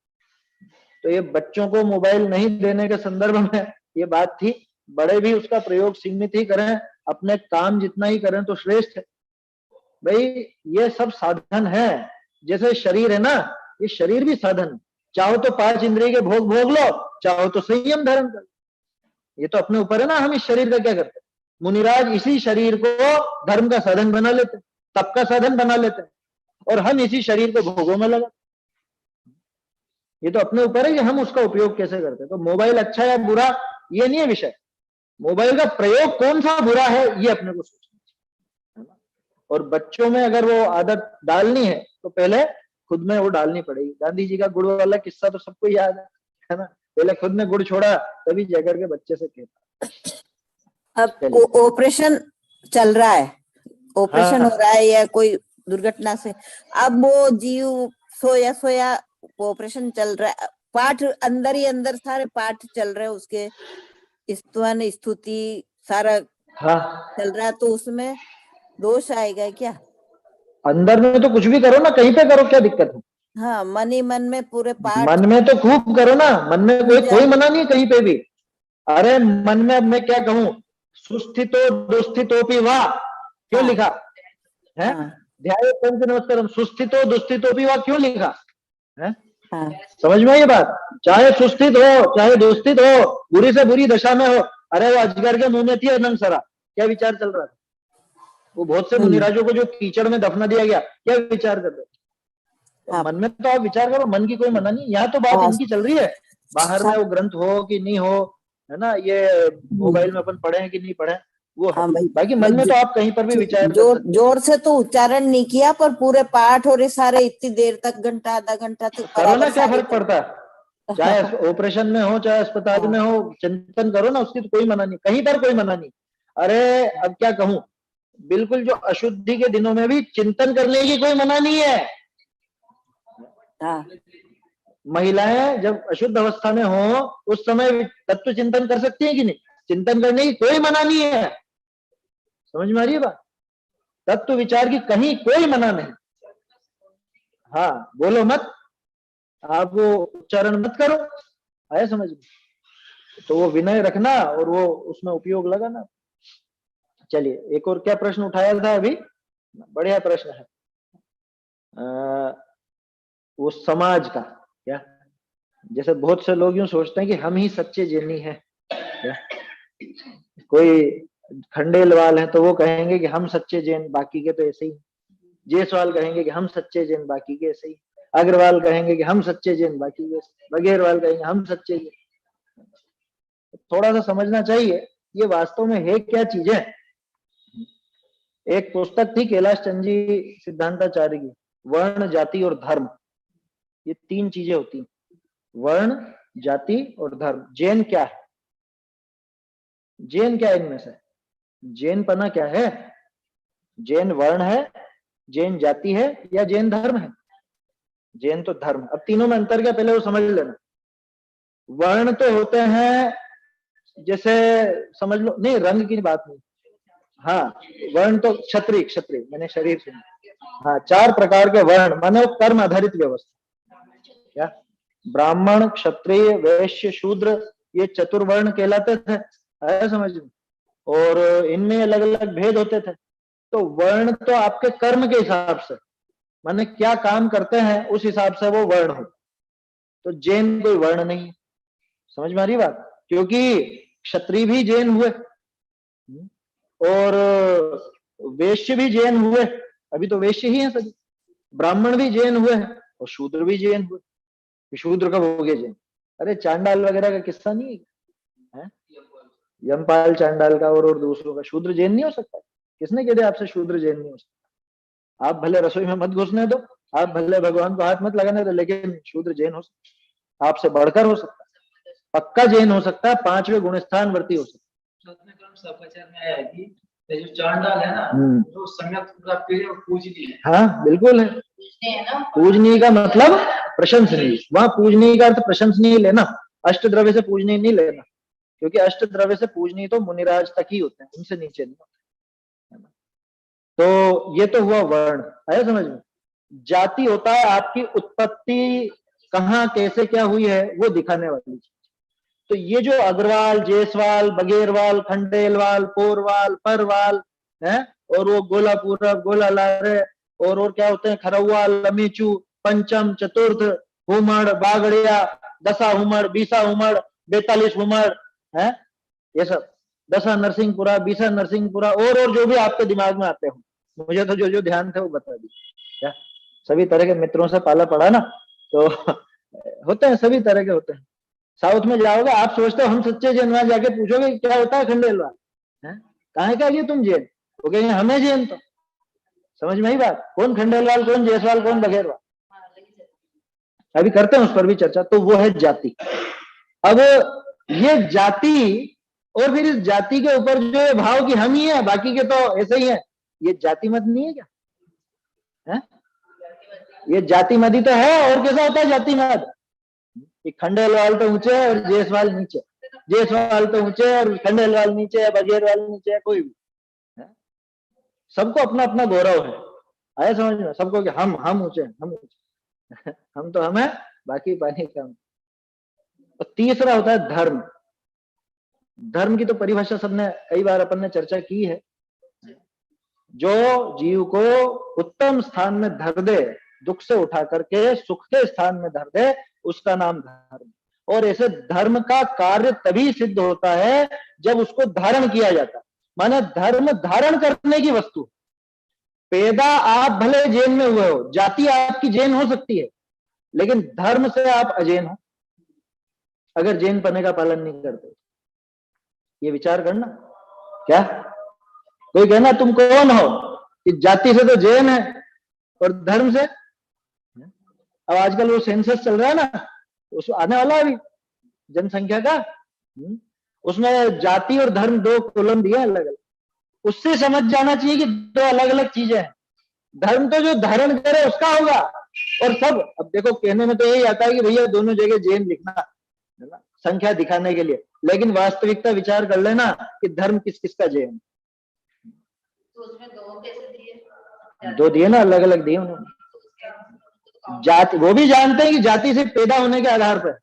तो ये बच्चों को मोबाइल नहीं देने के संदर्भ में ये बात थी। बड़े भी उसका प्रयोग सीमित ही करें, अपने काम जितना ही करें तो श्रेष्ठ है। भाई ये सब साधन है, जैसे शरीर है ना, ये शरीर भी साधन है। चाहो तो 5 इंद्रिय के भोग भोग लो, चाहो तो संयम धारण कर, ये तो अपने ऊपर है ना, हम इस शरीर का क्या करते हैं। मुनिराज इसी शरीर को धर्म का साधन बना लेते हैं, तप का साधन बना लेते हैं, और हम इसी शरीर को भोगों में लगा। ये तो अपने ऊपर है कि हम उसका उपयोग कैसे करते हैं। तो मोबाइल अच्छा या बुरा ये नहीं है विषय, मोबाइल का प्रयोग कौन सा बुरा है ये अपने को सोचना चाहिए, है ना। और बच्चों में अगर वो आदत डालनी है तो पहले खुद में वो डालनी पड़ेगी। गांधी जी का गुड़ वाला किस्सा तो सबको याद है ना, पहले खुद ने गुड़ छोड़ा तभी जाकर के बच्चे से कहता। अब ऑपरेशन चल रहा है, ऑपरेशन हो रहा है या कोई दुर्घटना से, अब वो जीव सोया सोया ऑपरेशन चल रहा है, पाठ अंदर ही अंदर सारे पाठ चल रहे हैं, उसके स्तवन स्तुति सारा चल रहा है, तो उसमें दोष आएगा क्या? अंदर में तो कुछ भी करो ना, कहीं पे करो, क्या दिक्कत है? हाँ, मन ही मन में पूरे पाठ मन में तो खूब करो ना, मन में कोई मना नहीं कहीं पे भी। अरे मन में अब मैं क्या कहूं, सुस्थितो दुस्थितोपि वा क्यों हाँ। लिखा है? हाँ। ध्याये पंच नमस्कारम, सुस्थितो दुस्थितोपि वा क्यों लिखा है? हाँ। समझ में ये बात? चाहे सुस्थित हो चाहे दुस्थित हो, बुरी से बुरी दशा में हो, अरे वो अजगर के मुंह में थी अनंगसरा, क्या विचार चल रहा था? वो बहुत से मुनिराजों को जो कीचड़ में दफना दिया गया, क्या विचार कर रहे? हाँ। मन में तो आप विचार करो, मन की कोई मना नहीं। यहाँ तो बात हाँ। इनकी चल रही है, बाहर में वो ग्रंथ हो कि नहीं हो, है ना, ये मोबाइल में अपन पढ़े हैं कि नहीं पढ़े वो है। हाँ भाई, बाकी मन में तो आप कहीं पर भी विचार कर जोर सकते हो। जोर से तो उच्चारण नहीं किया, पर पूरे पाठ और ये सारे इतनी देर तक, घंटा आधा घंटा तक करो ना, बराबर क्या सारे फर्क पड़ता है? चाहे ऑपरेशन में हो चाहे अस्पताल में हो, चिंतन करो ना, उसकी तो कोई मना नहीं, कहीं पर कोई मना नहीं। अरे अब क्या कहूं, बिल्कुल जो अशुद्धि के दिनों में भी चिंतन करने की कोई मना नहीं है। हाँ। महिलाएं जब अशुद्ध अवस्था में हो उस समय तत्व चिंतन कर सकती हैं कि नहीं? चिंतन करने की कोई मना नहीं है। समझ में आ रही है बात? तत्व विचार की कहीं कोई मना नहीं। हाँ, बोलो मत, आप वो उच्चारण मत करो, आया समझ में? तो वो विनय रखना और वो उसमें उपयोग लगाना। चलिए, एक और क्या प्रश्न उठाया था अभी, बढ़िया प्रश्न है। वो समाज का क्या, जैसे बहुत से लोग यूं सोचते हैं कि हम ही सच्चे जैनी हैं क्या? कोई खंडेलवाल है तो वो कहेंगे कि हम सच्चे जैन, बाकी के तो ऐसे ही। जायसवाल कहेंगे कि हम सच्चे जैन, बाकी के ऐसे ही। अग्रवाल कहेंगे कि हम सच्चे जैन, बाकी के ऐसे। बघेरवाल कहेंगे हम सच्चे जैन। थोड़ा सा समझना चाहिए ये वास्तव में है क्या चीजें। एक पुस्तक थी कैलाश चंद जी सिद्धांताचार्य की, वर्ण जाति और धर्म, ये तीन चीजें होती हैं, वर्ण जाति और धर्म। जैन क्या है? जैन क्या है इनमें से? जैन पना क्या है? जैन वर्ण है, जैन जाति है, या जैन धर्म है? जैन तो धर्म। अब तीनों में अंतर क्या, पहले वो समझ लेना। वर्ण तो होते हैं, जैसे समझ लो, नहीं रंग की बात नहीं, हाँ वर्ण तो क्षत्रिय, क्षत्रिय मैंने शरीर सुना। हाँ, 4 प्रकार के वर्ण माने वो कर्म आधारित व्यवस्था, क्या ब्राह्मण क्षत्रिय वैश्य शूद्र, ये चतुर्वर्ण कहलाते थे, आया समझ में? और इनमें अलग अलग भेद होते थे। तो वर्ण तो आपके कर्म के हिसाब से, माने क्या काम करते हैं उस हिसाब से वो वर्ण हो। तो जैन कोई वर्ण नहीं है, समझ में आ रही बात? क्योंकि क्षत्रिय भी जैन हुए और वैश्य भी जैन हुए, अभी तो वैश्य ही हैं सभी, ब्राह्मण भी जैन हुए और शूद्र भी जैन हुए। शूद्र कब हो गए जैन? अरे चांडाल वगैरह का किस्सा नहीं है? यमपाल चांडाल का और दूसरों का। शूद्र जैन नहीं हो सकता? किसने कह दिया आपसे शूद्र जैन नहीं हो सकता? आप भले रसोई में मत घुसने दो, आप भले भगवान को हाथ मत लगाने दो, लेकिन शूद्र जैन हो सकता, आपसे बढ़कर हो सकता, पक्का जैन हो सकता है, 5वें गुणस्थान वर्ती हो सकता। में आया है कि जो चांडाल है ना, जो सम्यक पूजनीय है। हाँ बिल्कुल है, पूजनीय का मतलब प्रशंसनीय, वहां पूजनीय का अर्थ प्रशंसनीय लेना, अष्ट द्रव्य से पूजनीय नहीं लेना, क्योंकि अष्ट द्रव्य से पूजनीय तो मुनिराज तक ही होते हैं, उनसे नीचे नहीं होते। तो ये तो हुआ वर्ण, है समझ में? जाति होता है आपकी उत्पत्ति कहाँ कैसे क्या हुई है वो दिखाने वाली चीज। तो ये जो अग्रवाल जायसवाल बघेरवाल खंडेलवाल पोरवाल परवाल है, और वो गोला पूरब गोला लारे, और क्या होते हैं, खरौवा लमीचू पंचम चतुर्थ हुमड़ बागड़िया दशा हुमड़ बीसा हुमड़ 42 हुमड़ है, ये सब दशा नरसिंहपुरा बीसा नरसिंहपुरा, और जो भी आपके दिमाग में आते हो, मुझे तो जो ध्यान थे वो बता दी। क्या सभी तरह के मित्रों से पाला पड़ा ना, तो होते हैं, सभी तरह के होते हैं। साउथ में जाओगे आप सोचते हो हम सच्चे जैन, वहां जाके पूछोगे क्या होता है खंडेलवाल है, कहाँ का ये तुम जैन? वो कहेंगे हमें जैन। तो समझ में आई बात? कौन खंडेलवाल कौन जायसवाल कौन बघेरवाल, अभी करते हैं उस पर भी चर्चा। तो वो है जाति। अब ये जाति, और फिर इस जाति के ऊपर जो है भाव कि हम ही है, बाकी के तो ऐसे ही है, ये जाति मत नहीं है क्या है? ये जाति मत ही तो है, और कैसा होता है जाति मत? खंडेलवाल तो ऊंचे है और जायसवाल नीचे, जायसवाल तो ऊंचे है और खंडेलवाल नीचे है, बघेरवाल नीचे है, कोई भी है, सबको अपना अपना गौरव है। आया समझ में सबको कि हम ऊंचे हैं, हम ऊंचे हम तो हम है, बाकी पानी कम। और तीसरा होता है धर्म। धर्म की तो परिभाषा सबने कई बार अपन ने चर्चा की है। जो जीव को उत्तम स्थान में धर दे, दुख से उठा करके सुख के स्थान में धर दे, उसका नाम धर्म। और ऐसे धर्म का कार्य तभी सिद्ध होता है जब उसको धारण किया जाता है। माने धर्म धारण करने की वस्तु। पैदा आप भले जैन में हुए हो, जाति आपकी जैन हो सकती है, लेकिन धर्म से आप अजैन हो अगर जैन पने का पालन नहीं करते। ये विचार करना। क्या कोई कहना तुम कौन हो, कि जाति से तो जैन है और धर्म से। अब आजकल वो सेंसस चल रहा है ना, उस आने वाला है अभी जनसंख्या का, उसमें जाति और धर्म दो कॉलम दिए अलग अलग। उससे समझ जाना चाहिए कि दो अलग अलग चीजें हैं। धर्म तो जो धारण करे उसका होगा, और सब अब देखो कहने में तो यही आता है कि भैया दोनों जगह जैन लिखना है ना, संख्या दिखाने के लिए, लेकिन वास्तविकता विचार कर लेना कि धर्म किस किस का जैन। तो उसमें दो कैसे दिए? दो दिए ना, अलग अलग दिए उन्होंने। जाति वो भी जानते हैं कि जाति से पैदा होने के आधार पर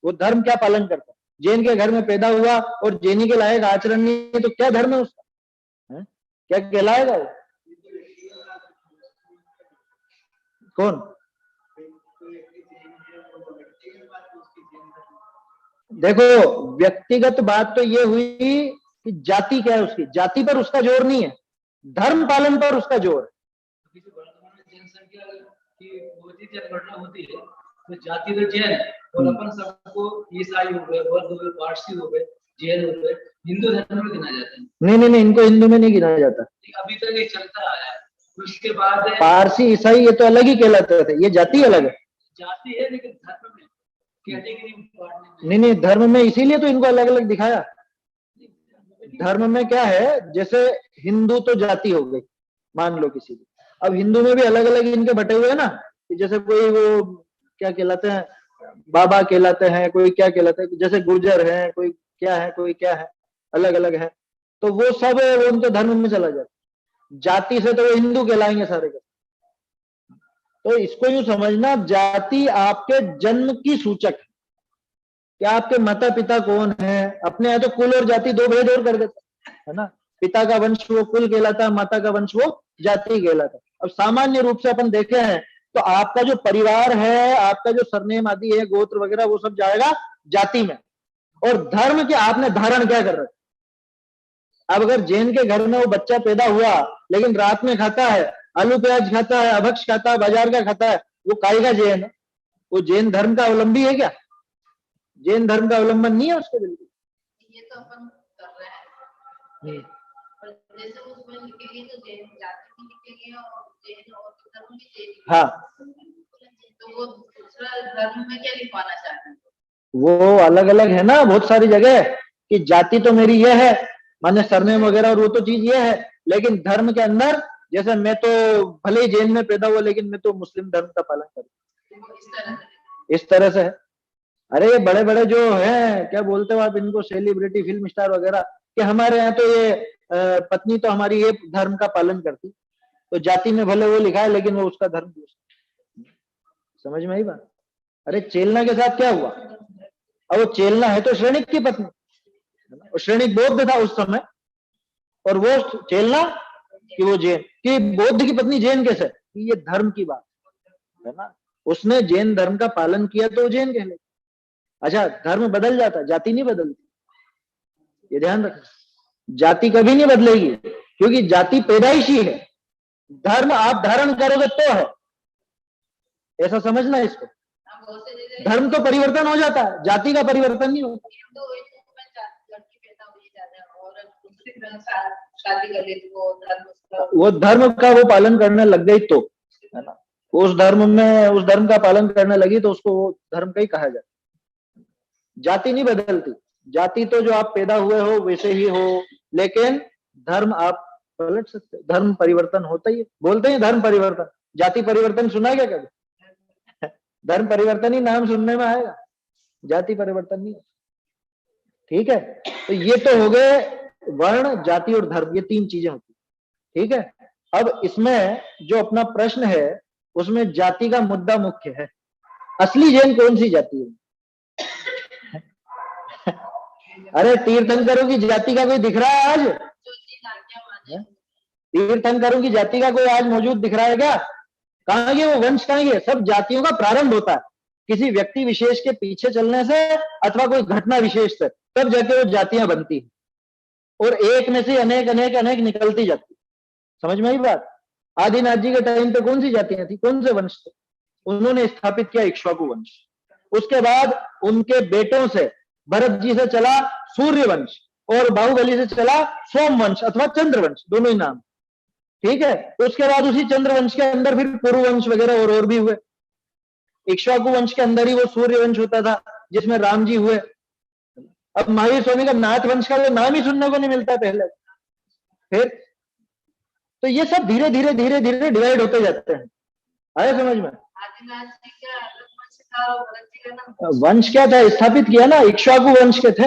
वो धर्म क्या पालन करता है। जैन के घर में पैदा हुआ और जैनी के लायक आचरण नहीं है तो क्या धर्म है उसका, है? क्या कहलाएगा वो? कौन? देखो व्यक्तिगत बात तो ये हुई कि जाति क्या है उसकी, जाति पर उसका जोर नहीं है, धर्म पालन पर उसका जोर है। जनसंख्या की बहुत ही गणना होती है तो जाति तो जैन और अपन सबको ईसाई हो गए, बौद्ध हो गए, पारसी हो गए, जैन हो गए, हिंदू धर्म में गिना जाता है। नहीं, इनको हिंदू में नहीं गिना जाता, अभी तक ये चलता आया है। उसके बाद पारसी ईसाई ये तो अलग ही कहलाते थे, ये जाति अलग है। जाति है लेकिन धर्म में कैटेगरी बांटने में नहीं, धर्म में इसीलिए तो इनको अलग अलग दिखाया। धर्म में क्या है, जैसे हिंदू तो जाति हो गई मान लो किसी की, अब हिंदू में भी अलग अलग इनके बटे हुए हैं ना, जैसे कोई वो क्या कहलाते हैं, बाबा कहलाते हैं, कोई क्या कहलाते हैं, जैसे गुर्जर है, कोई क्या है, कोई क्या है, अलग अलग है। तो वो सब वो उनके धर्म में चला जाता। जाति से तो वो हिंदू कहलाएंगे सारे के। तो इसको यूं समझना, जाति आपके जन्म की सूचक है कि आपके माता पिता कौन है। अपने यहाँ तो कुल और जाति दो भेद और कर देते है ना, पिता का वंश वो कुल कहलाता है, माता का वंश वो जाति कहलाता है। अब सामान्य रूप से अपन देखे हैं तो आपका जो परिवार है, आपका जो सरनेम आदि है, गोत्र वगैरह, वो सब जाएगा जाति में। और धर्म के आपने धारण क्या कर रखा। अब अगर जैन के घर में वो बच्चा पैदा हुआ लेकिन रात में खाता है, आलू प्याज खाता है, अभक्ष खाता है, बाजार का खाता है, वो कायगा जैन है? वो जैन धर्म का अवलंबी है क्या? जैन धर्म का अवलंबन नहीं है उसको बिल्कुल। ये तो अपन कर रहे हैं, पर जैसे उसमें लिखेंगे तो जैन जाति भी लिखेंगे और जैन और धर्म भी लिखेंगे। हाँ, तो वो दूसरा धर्म में क्या लिखवाना चाहते हैं? वो अलग अलग है ना बहुत सारी जगह कि जाति तो मेरी ये है, माने सरनेम वगैरह, और वो तो चीज ये है, लेकिन धर्म के अंदर जैसे मैं तो भले ही जैन में पैदा हुआ लेकिन मैं तो मुस्लिम धर्म का पालन करूँ, इस तरह से है। अरे ये बड़े बड़े जो हैं, क्या बोलते हो आप इनको, सेलिब्रिटी फिल्म स्टार वगैरह, कि हमारे यहाँ तो ये पत्नी तो हमारी ये धर्म का पालन करती, तो जाति में भले वो लिखा है लेकिन वो उसका धर्म दूसरा। समझ में आई बात? अरे चेलना के साथ क्या हुआ? अब वो चेलना है तो श्रेणिक की पत्नी, और श्रेणिक बौद्ध था उस समय, और वो चेलना कि वो जैन, कि बौद्ध की पत्नी जैन कैसे? ये धर्म की बात है ना, उसने जैन धर्म का पालन किया तो जैन कहले। अच्छा, धर्म बदल जाता, जाति नहीं बदलती, ये ध्यान रखना। जाति कभी नहीं बदलेगी क्योंकि जाति पैदाइशी है, धर्म आप धारण करोगे तो है, ऐसा समझना इसको। धर्म तो परिवर्तन हो जाता है, जाति का परिवर्तन नहीं होता। वो धर्म का वो पालन करने लग गई तो है ना, उस धर्म का पालन करने लगी तो उसको वो धर्म का ही कहा जाता। जाति नहीं बदलती, जाति तो जो आप पैदा हुए हो वैसे ही हो, लेकिन धर्म आप पलट सकते, धर्म परिवर्तन होता ही है। बोलते हैं धर्म परिवर्तन, जाति परिवर्तन सुना क्या कभी? धर्म परिवर्तन ही नाम सुनने में आएगा, जाति परिवर्तन नहीं। ठीक है, तो ये तो हो गए वर्ण, जाति और धर्म, ये तीन चीजें होती। ठीक है, अब इसमें जो अपना प्रश्न है उसमें जाति का मुद्दा मुख्य है। असली जैन कौन सी जाति है? अरे तीर्थंकरों की जाति का कोई दिख रहा है आज? तीर्थंकरों की जाति का कोई आज मौजूद दिख रहा है क्या? कहाँ ये वो वंश? कहाँ ये? सब जातियों का प्रारंभ होता है किसी व्यक्ति विशेष के पीछे चलने से अथवा कोई घटना विशेष से, तब जाके वो जातियां बनती है और एक में से अनेक अनेक अनेक निकलती जाती। समझ में आई बात? आदिनाथ जी के टाइम पे कौन सी जातियां थी, कौन से वंश थे? उन्होंने स्थापित किया इक्ष्वाकु वंश। उसके बाद उनके बेटों से, भरत जी से चला सूर्य वंश और बाहुबली से चला सोम वंश अथवा चंद्र वंश, दोनों ही नाम। ठीक है, उसके बाद उसी चंद्र वंश के अंदर फिर कुरु वंश वगैरह और भी हुए। इक्ष्वाकु वंश के अंदर ही वो सूर्य वंश होता था जिसमें राम जी हुए। अब महावीर स्वामी का नाथ वंश का तो नाम ही सुनने को नहीं मिलता पहले। फिर तो ये सब धीरे धीरे धीरे धीरे डिवाइड होते जाते हैं। आया समझ में? वंश क्या था स्थापित किया ना, इक्ष्वाकु वंश के थे।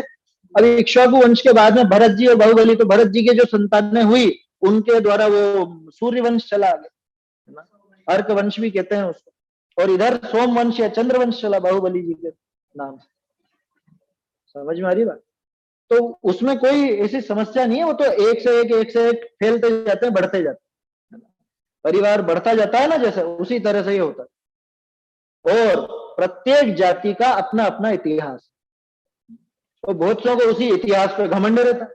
अब इक्ष्वाकु वंश के बाद में भरत जी और बाहुबली, तो भरत जी के जो संतानें हुई उनके द्वारा वो सूर्य वंश चला आगे, अर्क वंश भी कहते हैं उसको। और इधर सोम वंश या चंद्र वंश चला बाहुबली जी के नाम से। समझ में आ रही बात? तो उसमें कोई ऐसी समस्या नहीं है, वो तो एक से एक फैलते जाते हैं, बढ़ते जाते हैं। परिवार बढ़ता जाता है ना जैसे, उसी तरह से ये होता है। और प्रत्येक जाति का अपना अपना इतिहास, तो बहुत सौ को उसी इतिहास पे घमंड रहता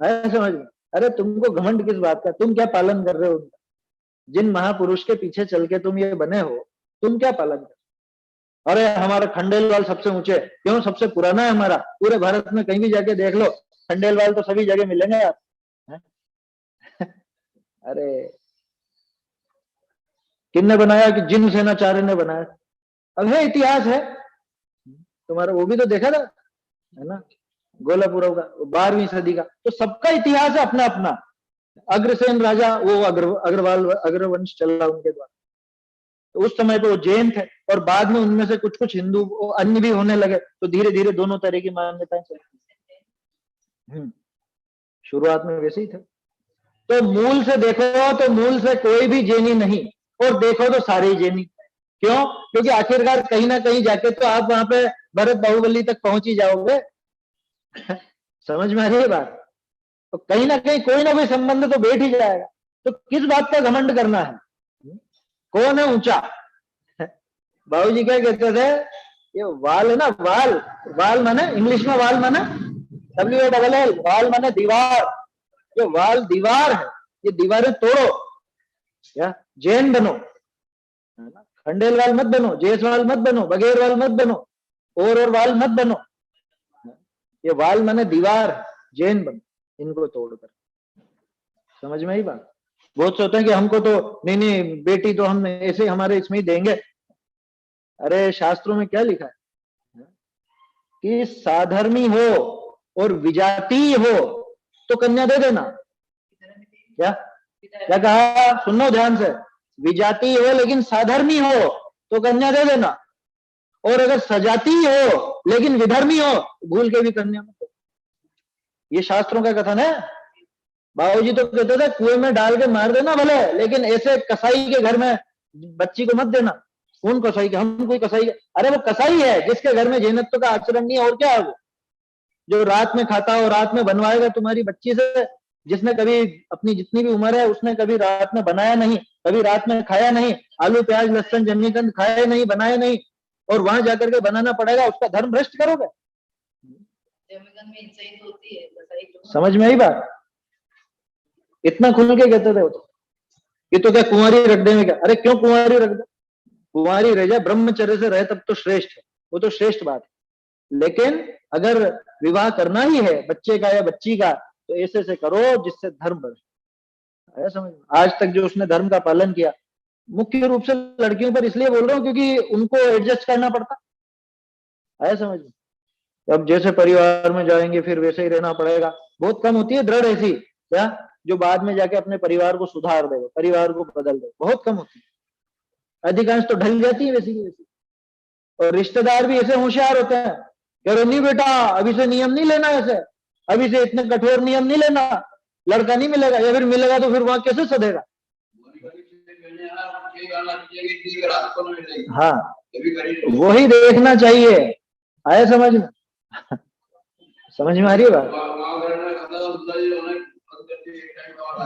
है। समझ में? अरे तुमको घमंड किस बात का? तुम क्या पालन कर रहे हो उनका? जिन महापुरुष के पीछे चल के तुम ये बने हो, तुम क्या पालन कर? अरे हमारा खंडेलवाल सबसे ऊंचे, क्यों? सबसे पुराना है हमारा। पूरे भारत में कहीं भी जाके देख लो, खंडेलवाल तो सभी जगह मिलेंगे आप। अरे किसने बनाया? कि जिन सेनाचार्य ने बनाया। अब है इतिहास है तुम्हारा, वो भी तो देखा था है ना, गोलापुरव का, 12वीं सदी का। तो सबका इतिहास है अपना अपना। अग्रसेन राजा, वो अग्रवाल अग्रवंश चल रहा उनके द्वारा। तो उस समय पे वो जैन थे और बाद में उनमें से कुछ कुछ हिंदू अन्य भी होने लगे। तो धीरे धीरे दोनों तरह की मान्यताएं चली। शुरुआत में वैसे ही थे। तो मूल से देखो तो मूल से कोई भी जैनी नहीं, और देखो तो सारे ही जैनी। क्यों? क्योंकि आखिरकार कहीं ना कहीं जाके तो आप वहां पे भरत बाहुबली तक पहुंच ही जाओगे। समझ में आ रही है बात? तो कहीं ना कहीं कोई ना कोई संबंध तो बैठ ही जाएगा। तो किस बात का घमंड करना है? कौन है ऊंचा? बाबूजी क्या कहते थे? ये वाल है ना, वाल, वाल माने इंग्लिश में वाल माने WALL, वाल माने दीवार। ये वाल दीवार है, ये दीवारें तोड़ो। क्या? जैन बनो, खंडेलवाल मत बनो, जयसवाल मत बनो, बघेरवाल मत बनो, और वाल मत बनो। ये वाल माने दीवार, जैन बनो इनको तोड़कर। समझ में आई बात? बहुत सोचते हैं कि हमको तो नहीं बेटी तो हम ऐसे हमारे इसमें ही देंगे। अरे शास्त्रों में क्या लिखा है कि साधर्मी हो और विजातीय हो तो कन्या दे देना। क्या क्या कहा? सुनो ध्यान से। विजातीय हो लेकिन साधर्मी हो तो कन्या दे देना, और अगर सजाती हो लेकिन विधर्मी हो भूल के भी कन्या मत दो। ये शास्त्रों का कथन है। बाबूजी तो कहते थे कुएं में डाल के मार देना भले, लेकिन ऐसे कसाई के घर में बच्ची को मत देना। कौन कसाई के? हम कोई कसाई? अरे वो कसाई है जिसके घर में जैनत्व का आचरण नहीं है, और क्या है वो? जो रात में खाता हो, रात में बनवाएगा तुम्हारी बच्ची से, जिसने कभी अपनी जितनी भी उम्र है उसने कभी रात में बनाया नहीं, कभी रात में खाया नहीं, आलू प्याज लहसुन जमनीकंद खाए नहीं, बनाए नहीं, और वहां जाकर के बनाना पड़ेगा, उसका धर्म भ्रष्ट करोगे? समझ में आई बात? इतना खुल के कहते थे वो तो। ये तो क्या कुंवारी रख देंगे क्या? अरे क्यों कुंवारी रख दे? कुंवारी रह जाए, ब्रह्मचर्य से रहे तब तो श्रेष्ठ है, वो तो श्रेष्ठ बात है। लेकिन अगर विवाह करना ही है बच्चे का या बच्ची का, तो ऐसे से करो जिससे धर्म बढ़े। समझ? आज तक जो उसने धर्म का पालन किया, मुख्य रूप से लड़कियों पर इसलिए बोल रहा हूँ क्योंकि उनको एडजस्ट करना पड़ता है। समझ? अब जैसे परिवार में जाएंगे फिर वैसे ही रहना पड़ेगा। बहुत कम होती है दृढ़ ऐसी क्या जो बाद में जाके अपने परिवार को सुधार दे, परिवार को बदल दे, बहुत कम होती है। अधिकांश तो ढल जाती है वैसी की वैसी। और रिश्तेदार भी ऐसे होशियार होते हैं, कह रहे नहीं बेटा अभी से नियम नहीं लेना, ऐसे अभी से इतने कठोर नियम नहीं लेना, लड़का नहीं मिलेगा, या फिर मिलेगा तो फिर वहां कैसे सधेगा? हाँ, वही देखना चाहिए। आया समझ में? समझ में आ रही है बात?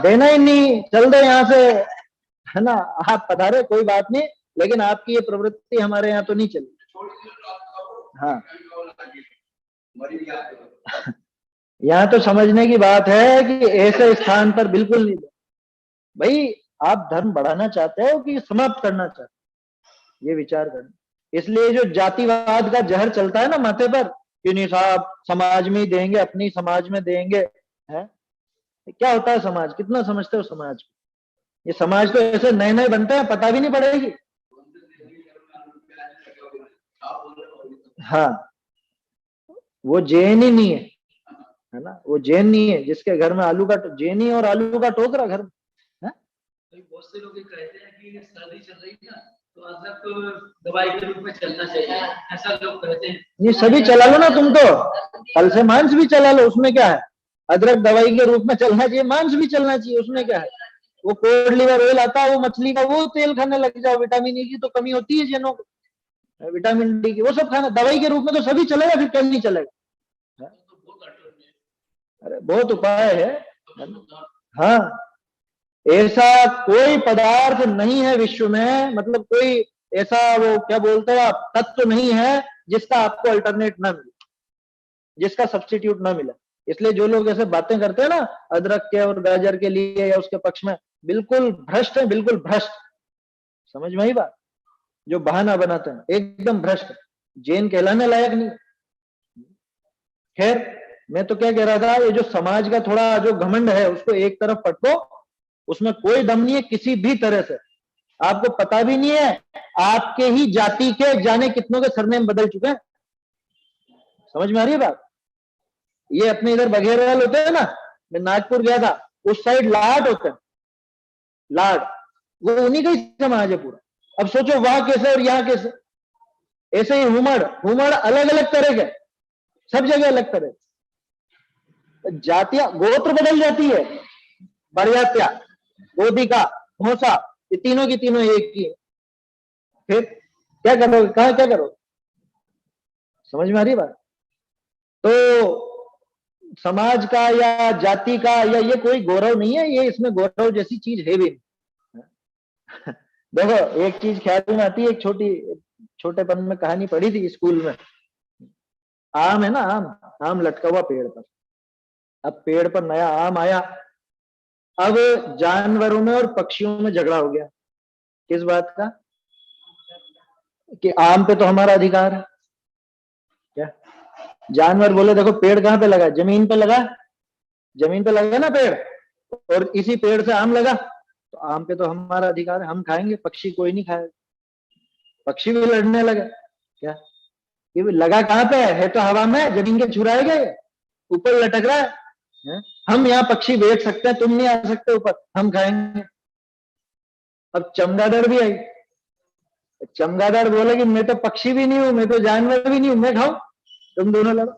देना ही नहीं, चल दे यहाँ से, है ना? आप पधारे, कोई बात नहीं, लेकिन आपकी ये प्रवृत्ति हमारे यहाँ तो नहीं चली। हाँ, यहाँ तो समझने की बात है कि ऐसे स्थान पर बिल्कुल नहीं। भाई आप धर्म बढ़ाना चाहते हो कि समाप्त करना चाहते हो, ये विचार करना। इसलिए जो जातिवाद का जहर चलता है ना माथे पर कि नहीं साहब समाज में ही देंगे, अपनी समाज में देंगे, है क्या होता है समाज? कितना समझते हो समाज? ये समाज तो ऐसे नए नए बनते हैं, पता भी नहीं पड़ेगी। हाँ, वो जैन ही नहीं है ना, वो जैन नहीं है जिसके घर में आलू का जैनी और आलू का टोकरा घर में है। बहुत से लोग कहते हैं कि सर्दी चल रही है ना, तो अदरक को दवाई के रूप में चलना चाहिए, ऐसा लोग कहते हैं। ये सभी चला लो ना, तुम तो कल से मांस भी चला लो, उसमें क्या है? अदरक दवाई के रूप में चलना चाहिए, मांस भी चलना चाहिए, उसमें क्या है? वो कोड लिवर ऑयल आता है, वो मछली का वो तेल खाने लग जाओ, विटामिन ई की तो कमी होती है जैनों को, विटामिन डी की, वो सब खाना दवाई के रूप में तो सभी चलेगा, फिर क्यों नहीं चलेगा? अरे बहुत उपाय है। हाँ, ऐसा कोई पदार्थ नहीं है विश्व में, मतलब कोई ऐसा वो क्या बोलते हैं आप, तत्व नहीं है जिसका आपको अल्टरनेट ना मिले, जिसका सब्स्टिट्यूट ना मिले। इसलिए जो लोग ऐसे बातें करते हैं ना अदरक के और गाजर के लिए या उसके पक्ष में, बिल्कुल भ्रष्ट है, बिल्कुल भ्रष्ट। समझ में आई बात? जो बहाना बनाते हैं एकदम भ्रष्ट, जैन कहलाने लायक नहीं। खैर, मैं तो क्या कह रहा था, ये जो समाज का थोड़ा जो घमंड है उसको एक तरफ पटको, उसमें कोई दम नहीं है किसी भी तरह से। आपको पता भी नहीं है आपके ही जाति के जाने कितनों के सरनेम बदल चुके हैं। समझ में आ रही है बात? ये अपने इधर बघेरवाल होते हैं ना, मैं नागपुर गया था, उस साइड लाट होते हैं, लाट, वो उन्हीं का ही समाज है पूरा। अब सोचो वहां कैसे और यहाँ कैसे। ऐसे ही हुमड़, हुमड़ अलग अलग तरह के, सब जगह अलग तरह, जातियां गोत्र बदल जाती है, बरजात्या, गोदिका, भोसा, ये तीनों की तीनों एक ही है। फिर क्या करोगे? कहा क्या करोगे? समझ में आ रही बात? तो समाज का या जाति का या ये कोई गौरव नहीं है, ये इसमें गौरव जैसी चीज है भी नहीं। देखो एक चीज ख्याल में आती है, एक छोटेपन में कहानी पढ़ी थी स्कूल में। आम है ना, आम लटका हुआ पेड़ पर। अब पेड़ पर नया आम आया, अब जानवरों में और पक्षियों में झगड़ा हो गया। किस बात का? कि आम पे तो हमारा अधिकार है। क्या जानवर बोले देखो पेड़ कहाँ पे लगा? जमीन पे लगा, जमीन पे लगा ना पेड़, और इसी पेड़ से आम लगा, तो आम पे तो हमारा अधिकार है, हम खाएंगे, पक्षी कोई नहीं खाएगा। पक्षी भी लड़ने लगे। क्या ये लगा कहाँ पे है? तो हवा में, जमीन के छुराए गए, ऊपर लटक रहा है। हम यहाँ पक्षी बेच सकते हैं, तुम नहीं आ सकते ऊपर, हम खाएंगे। अब चमगादड़ भी आई। चमगादड़ बोले कि मैं तो पक्षी भी नहीं हूं, मैं तो जानवर भी नहीं हूं, मैं खाऊं, तुम दोनों लड़ो।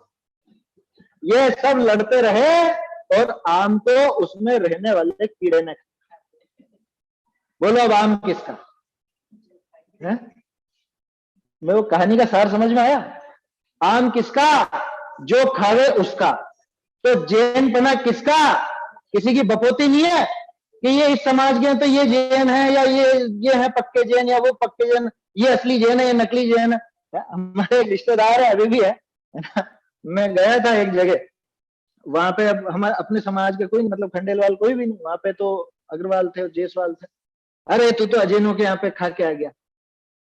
ये सब लड़ते रहे और आम को उसमें रहने वाले कीड़े ने खाया। बोलो अब आम किसका है? मैं वो कहानी का सार समझ में आया? आम किसका? जो खावे उसका। तो जैन पना किसका? किसी की बपोती नहीं है कि ये इस समाज के हैं तो ये जैन है, या ये है पक्के जैन, या वो पक्के जैन, ये असली जैन है, ये नकली जैन है। हमारे एक रिश्तेदार है, अभी भी है। मैं गया था एक जगह, वहां पे अब हमारे अपने समाज के कोई मतलब खंडेलवाल कोई भी नहीं, वहां पे तो अग्रवाल थे, जायसवाल थे। अरे तू तो अजैनों के यहाँ पे खा के आ गया,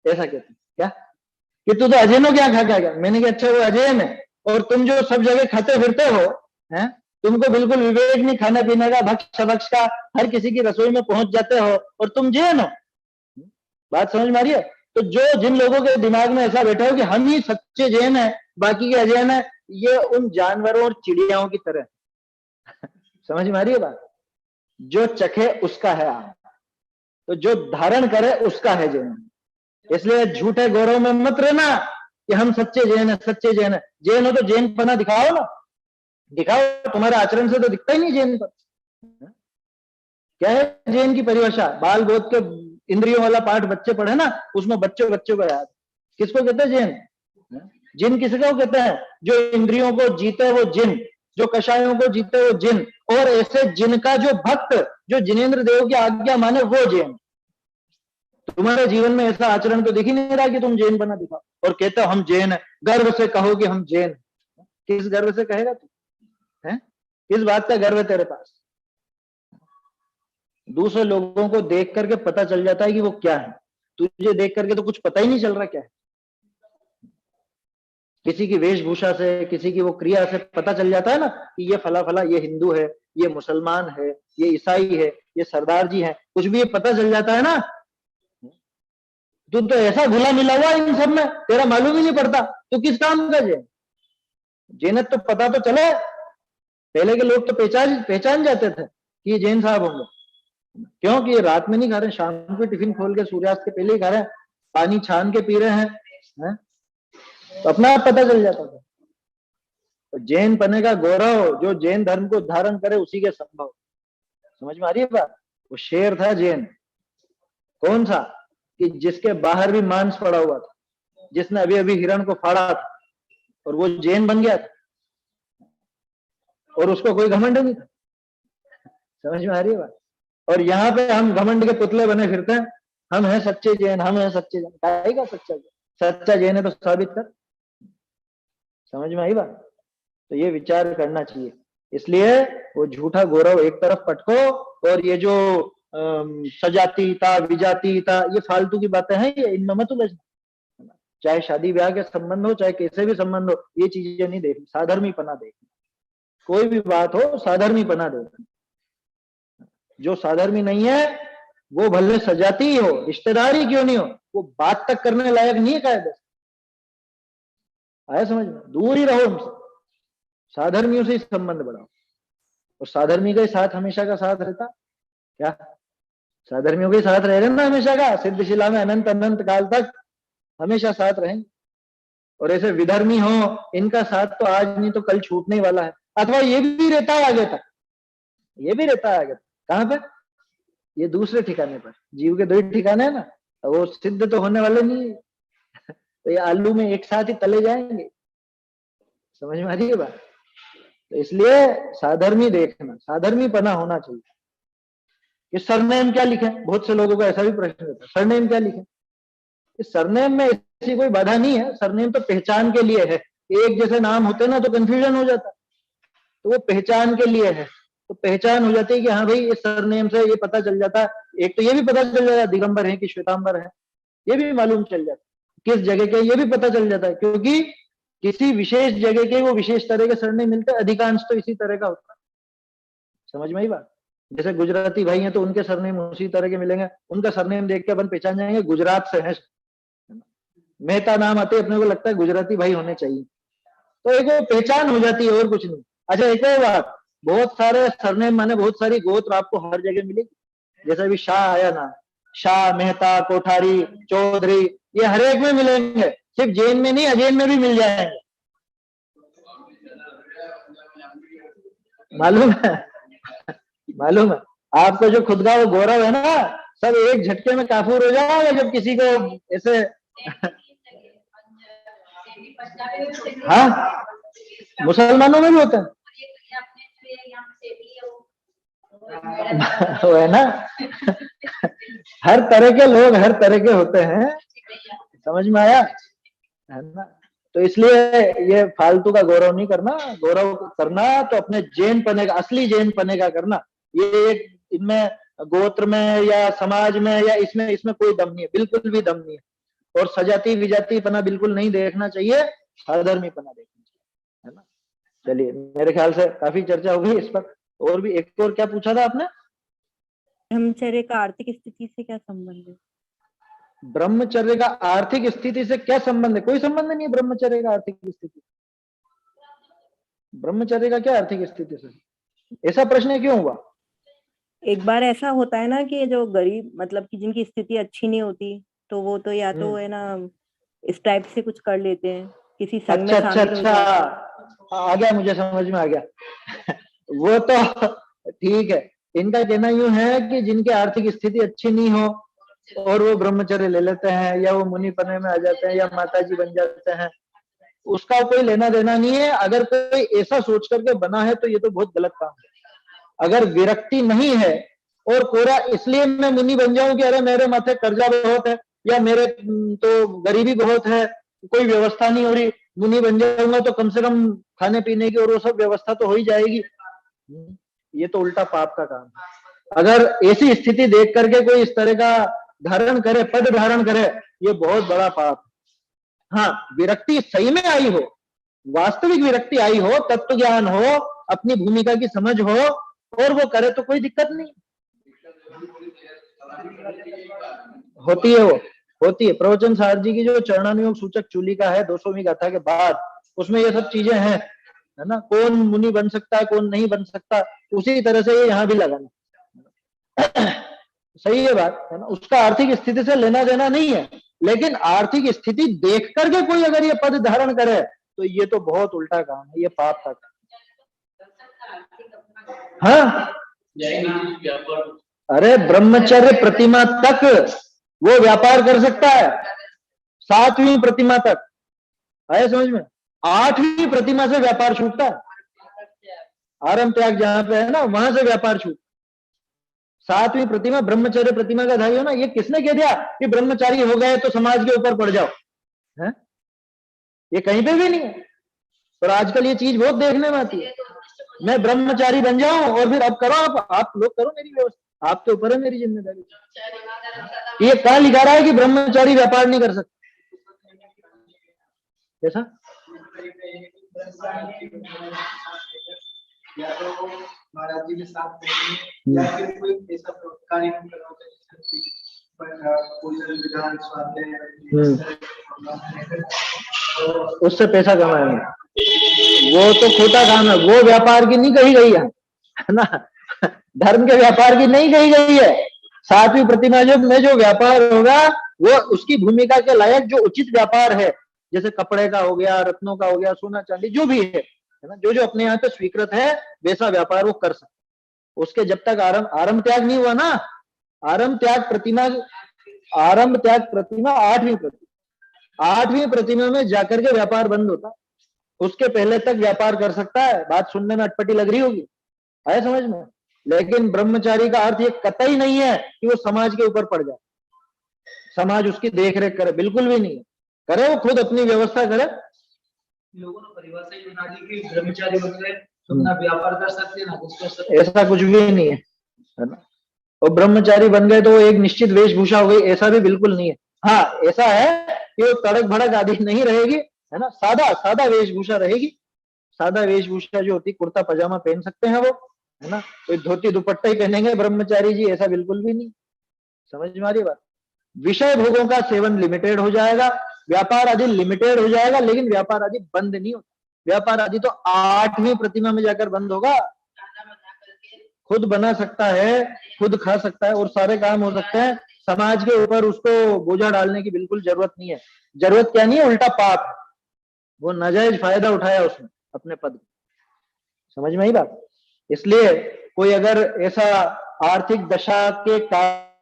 ऐसा कहते क्या कि तू तो अजैनों के यहाँ खा के आ गया। मैंने कहा अच्छा वो अजैन है, और तुम जो सब जगह खाते फिरते हो, हैं, तुमको बिल्कुल विवेक नहीं खाने पीने का, भक्ष का, हर किसी की रसोई में पहुंच जाते हो, और तुम जैन हो। बात समझ में आ रही है? तो जो जिन लोगों के दिमाग में ऐसा बैठा हो कि हम ही सच्चे जैन है, बाकी के अजैन है, ये उन जानवरों और चिड़ियाओं की तरह। समझ में आ रही है बात? जो चखे उसका है आम, तो जो धारण करे उसका है जैन। इसलिए झूठे गौरव में मत रहना कि हम सच्चे जैन है, सच्चे जैन है। जैन हो तो जैन पना दिखाओ ना, दिखाओ। तुम्हारे आचरण से तो दिखता ही नहीं जैन पर, क्या है जैन की परिभाषा? बाल बोध के इंद्रियों वाला पाठ बच्चे पढ़े ना, उसमें बच्चे को याद। किसको कहते हैं जैन? जिन किसको कहते हैं? जो इंद्रियों को जीते वो जिन, जो कषायों को जीते वो जिन, और ऐसे जिनका जो भक्त, जो जिनेंद्र देव की आज्ञा माने वो जैन। तुम्हारे जीवन में ऐसा आचरण तो दिख ही नहीं रहा कि तुम जैन बना दिखाओ और कहते हो हम जैन है, गर्व से कहो कि हम जैन। किस गर्व से कहेगा तू? है किस बात का गर्व है तेरे पास? दूसरे लोगों को देख करके पता चल जाता है कि वो क्या है, तुझे देख करके तो कुछ पता ही नहीं चल रहा क्या है। किसी की वेशभूषा से, किसी की वो क्रिया से पता चल जाता है ना कि ये फला फला, ये हिंदू है, ये मुसलमान है, ये ईसाई है, ये सरदार जी है, कुछ भी ये पता चल जाता है ना। तू तो ऐसा घुला मिला हुआ इन सब में, तेरा मालूम ही नहीं पड़ता तो किस काम का जैन? जैनत तो पता तो चले। पहले के लोग तो पहचान जाते थे कि ये जैन साहब होंगे, क्योंकि ये रात में नहीं खा रहे, शाम को टिफिन खोल के सूर्यास्त के पहले ही खा रहे हैं, पानी छान के पी रहे हैं, तो अपना आप पता चल जाता था। तो जैन पने का गौरव जो जैन धर्म को धारण करे उसी के संभव। समझ में आ रही है बात? वो शेर था जैन। कौन सा? कि जिसके बाहर भी मांस पड़ा हुआ था, जिसने अभी अभी हिरण को फाड़ा था और वो जैन बन गया था और उसको कोई घमंड नहीं था। समझ में आ रही है बात? और यहाँ पे हम घमंड के पुतले बने फिरते हैं, हम हैं सच्चे जैन, हम हैं सच्चे जैन। क्या का सच्चा जैन? सच्चा जैन है तो साबित कर। समझ में आई बात? तो ये विचार करना चाहिए। इसलिए वो झूठा गौरव एक तरफ पटको, और ये जो सजातीयता विजातीयता ये फालतू की बातें हैं, ये इनमें मत उलझना। चाहे शादी ब्याह के संबंध हो, चाहे कैसे भी संबंध हो, ये चीजें नहीं देखनी, साधर्मी पना देखनी। कोई भी बात हो साधर्मी पना देखनी। जो साधर्मी नहीं है वो भले सजाती ही हो, रिश्तेदारी क्यों नहीं हो, वो बात तक करने लायक नहीं है कायदे से। आया समझ में? दूर ही रहो उनसे, साधर्मियों से ही संबंध बढ़ाओ। और साधर्मी के साथ हमेशा का साथ रहता क्या? साधर्मियों के साथ रह रहे ना हमेशा का, सिद्धशिला में अनंत अनंत काल तक हमेशा साथ रहेंगे। और ऐसे विधर्मी हो, इनका साथ तो आज नहीं तो कल छूटने वाला है, अथवा ये भी रहता है आगे तक, ये भी रहता है आगे तक। कहां पर? ये दूसरे ठिकाने पर। जीव के दो ही ठिकाने है ना, तो वो सिद्ध तो होने वाले नहीं है। तो ये आलू में एक साथ ही तले जाएंगे। समझ में आ रही है बात? तो इसलिए साधर्मी देखना, साधर्मी पना होना चाहिए। ये सरनेम क्या लिखे? बहुत से लोगों का ऐसा भी प्रश्न रहता है, सरनेम क्या लिखे? इस सरनेम में ऐसी कोई बाधा नहीं है, सरनेम तो पहचान के लिए है। एक जैसे नाम होते ना तो कंफ्यूजन हो जाता, तो वो पहचान के लिए है। तो पहचान हो जाती है कि हाँ भाई इस सरनेम से ये पता चल जाता है। एक तो ये भी पता चल जाता है दिगंबर है कि श्वेतांबर है, ये भी मालूम चल जाता है। किस जगह के ये भी पता चल जाता है, क्योंकि किसी विशेष जगह के वो विशेष तरह के सरनेम मिलते हैं, अधिकांश तो इसी तरह का होता है। समझ में आई बात? जैसे गुजराती भाई हैं तो उनके सरनेम उसी तरह के मिलेंगे, उनका सरनेम देख के अपन पहचान जाएंगे गुजरात से है। मेहता नाम आते अपने को लगता है गुजराती भाई होने चाहिए, तो एक वो पहचान हो जाती है और कुछ नहीं। अच्छा एक और बात, बहुत सारे सरनेम माने बहुत सारी गोत्र आपको हर जगह मिलेगी। जैसे अभी शाह आया ना, शाह, मेहता, कोठारी, चौधरी, ये हर एक में मिलेंगे, सिर्फ जैन में नहीं अजैन में भी मिल जाएंगे। मालूम है? मालूम है आपको? जो खुद का वो गौरव है ना, सब एक झटके में काफूर हो जाएगा जब किसी को ऐसे हाँ मुसलमानों में भी होता है वो है ना। हर तरह के लोग हर तरह के होते हैं, समझ में आया है ना? तो इसलिए ये फालतू का गौरव नहीं करना। गौरव करना तो अपने जैन पने का, असली जैन पने का करना। ये एक इनमें गोत्र में या समाज में या इसमें कोई दम नहीं है, बिल्कुल भी दम नहीं है। और सजाती विजाती पना बिल्कुल नहीं देखना चाहिए, साधर्मी पना देखना चाहिए, है ना? चलिए मेरे ख्याल से काफी चर्चा हो गई इस पर। और भी एक और क्या पूछा था आपने? ब्रह्मचर्य का आर्थिक स्थिति से क्या संबंध है? ब्रह्मचर्य का आर्थिक स्थिति से क्या संबंध है? कोई संबंध नहीं है ब्रह्मचर्य का आर्थिक स्थिति। ब्रह्मचर्य का क्या आर्थिक स्थिति से? ऐसा प्रश्न क्यों हुआ? एक बार ऐसा होता है ना कि जो गरीब मतलब कि जिनकी स्थिति अच्छी नहीं होती, तो वो तो या तो है ना इस टाइप से कुछ कर लेते हैं, किसी संघ में शामिल हो जाते हैं। आ गया, मुझे समझ में आ गया। वो तो ठीक है, इनका कहना यूं है कि जिनकी आर्थिक स्थिति अच्छी नहीं हो और वो ब्रह्मचर्य ले लेते हैं या वो मुनि पने में आ जाते हैं या माताजी बन जाते हैं, उसका कोई लेना देना नहीं है। अगर कोई ऐसा सोच करके बना है तो ये तो बहुत गलत काम है। अगर विरक्ति नहीं है और कोरा इसलिए मैं मुनि बन जाऊं कि अरे मेरे माथे कर्जा बहुत है या मेरे तो गरीबी बहुत है, कोई व्यवस्था नहीं हो रही, मुनि बन जाऊंगा तो कम से कम खाने पीने की और वो सब व्यवस्था तो हो ही जाएगी, ये तो उल्टा पाप का काम है। अगर ऐसी स्थिति देख करके कोई इस तरह का धारण करे, पद धारण करे, ये बहुत बड़ा पाप है। हाँ, विरक्ति सही में आई हो, वास्तविक विरक्ति आई हो, तत्व ज्ञान हो, अपनी भूमिका की समझ हो और वो करे तो कोई दिक्कत नहीं होती है। वो होती है। प्रवचन सार जी की जो चरणानुयोग सूचक चूलिका है 200वीं गाथा के बाद, उसमें ये सब चीजें हैं, है ना। कौन मुनि बन सकता है, कौन नहीं बन सकता, उसी तरह से ये यहाँ भी लगाना सही है बात, है ना। उसका आर्थिक स्थिति से लेना देना नहीं है, लेकिन आर्थिक स्थिति देख करके कोई अगर ये पद धारण करे तो ये तो बहुत उल्टा काम है, ये पाप का काम। हाँ, अरे ब्रह्मचर्य प्रतिमा तक वो व्यापार कर सकता है, 7वीं प्रतिमा तक, आया समझ में। 8वीं प्रतिमा से व्यापार छूटता है, आरंभ त्याग जहां पे है ना, वहां से व्यापार छूट। 7वीं प्रतिमा ब्रह्मचर्य प्रतिमा का धारी हो ना। ये किसने कह दिया कि ब्रह्मचारी हो गए तो समाज के ऊपर पड़ जाओ, है? ये कहीं पे भी नहीं है। और आजकल ये चीज बहुत देखने में आती है, मैं ब्रह्मचारी बन जाऊं और फिर अब करो, आप लोग करो मेरी व्यवस्था, आपके ऊपर है मेरी जिम्मेदारी। ये कहां लिखा रहा है कि ब्रह्मचारी व्यापार नहीं कर सकते? कैसा? या तो महाराज जी के साथ या फिर कोई ऐसा कार्यक्रम उससे पैसा कमाएंगे, वो तो खोटा काम है, वो व्यापार की नहीं कही गई है ना, धर्म के व्यापार की नहीं कही गई है। 7वीं प्रतिमा में जो व्यापार होगा वो उसकी भूमिका के लायक जो उचित व्यापार है, जैसे कपड़े का हो गया, रत्नों का हो गया, सोना चांदी जो भी है ना, जो जो अपने यहाँ पे स्वीकृत है वैसा व्यापार वो कर सकते। उसके जब तक आरंभ त्याग नहीं हुआ ना, आरंभ त्याग प्रतिमा 8वीं प्रतिमा में जाकर के व्यापार बंद होता, उसके पहले तक व्यापार कर सकता है। बात सुनने में अटपटी लग रही होगी, आया समझ में। लेकिन ब्रह्मचारी का अर्थ ये कतई नहीं है कि वो समाज के ऊपर पड़ जाए, समाज उसकी देख रेख करे, बिल्कुल भी नहीं है। करे वो खुद अपनी व्यवस्था करे। लोगों ने परिभाषा ही बना दी कि ब्रह्मचारी बन गए तो अपना व्यापार कर सकते हैं, ना कुछ कर सकते, ऐसा कुछ भी नहीं है ना। और ब्रह्मचारी बन गए तो वो एक निश्चित वेशभूषा हो गई, ऐसा भी बिल्कुल नहीं है। हाँ, ऐसा है कि वो तड़क भड़क आदि नहीं रहेगी, है ना, सादा वेशभूषा रहेगी। सादा वेशभूषा जो होती, कुर्ता पजामा पहन सकते हैं वो, है ना, कोई धोती दुपट्टा ही पहनेंगे ब्रह्मचारी जी, ऐसा बिल्कुल भी नहीं। समझ में आ रही बात। विषय भोगों का सेवन लिमिटेड हो जाएगा, व्यापार आदि लिमिटेड हो जाएगा, लेकिन व्यापार आदि बंद नहीं होता। व्यापार आदि तो 8वीं प्रतिमा में जाकर बंद होगा। खुद बना सकता है, खुद खा सकता है और सारे काम हो सकते हैं। समाज के ऊपर उसको बोझा डालने की बिल्कुल जरूरत नहीं है। जरूरत क्या नहीं है, उल्टा पाप है। वो नाजायज फायदा उठाया उसने अपने पद। समझ में आई बात। इसलिए कोई अगर ऐसा आर्थिक दशा के कारण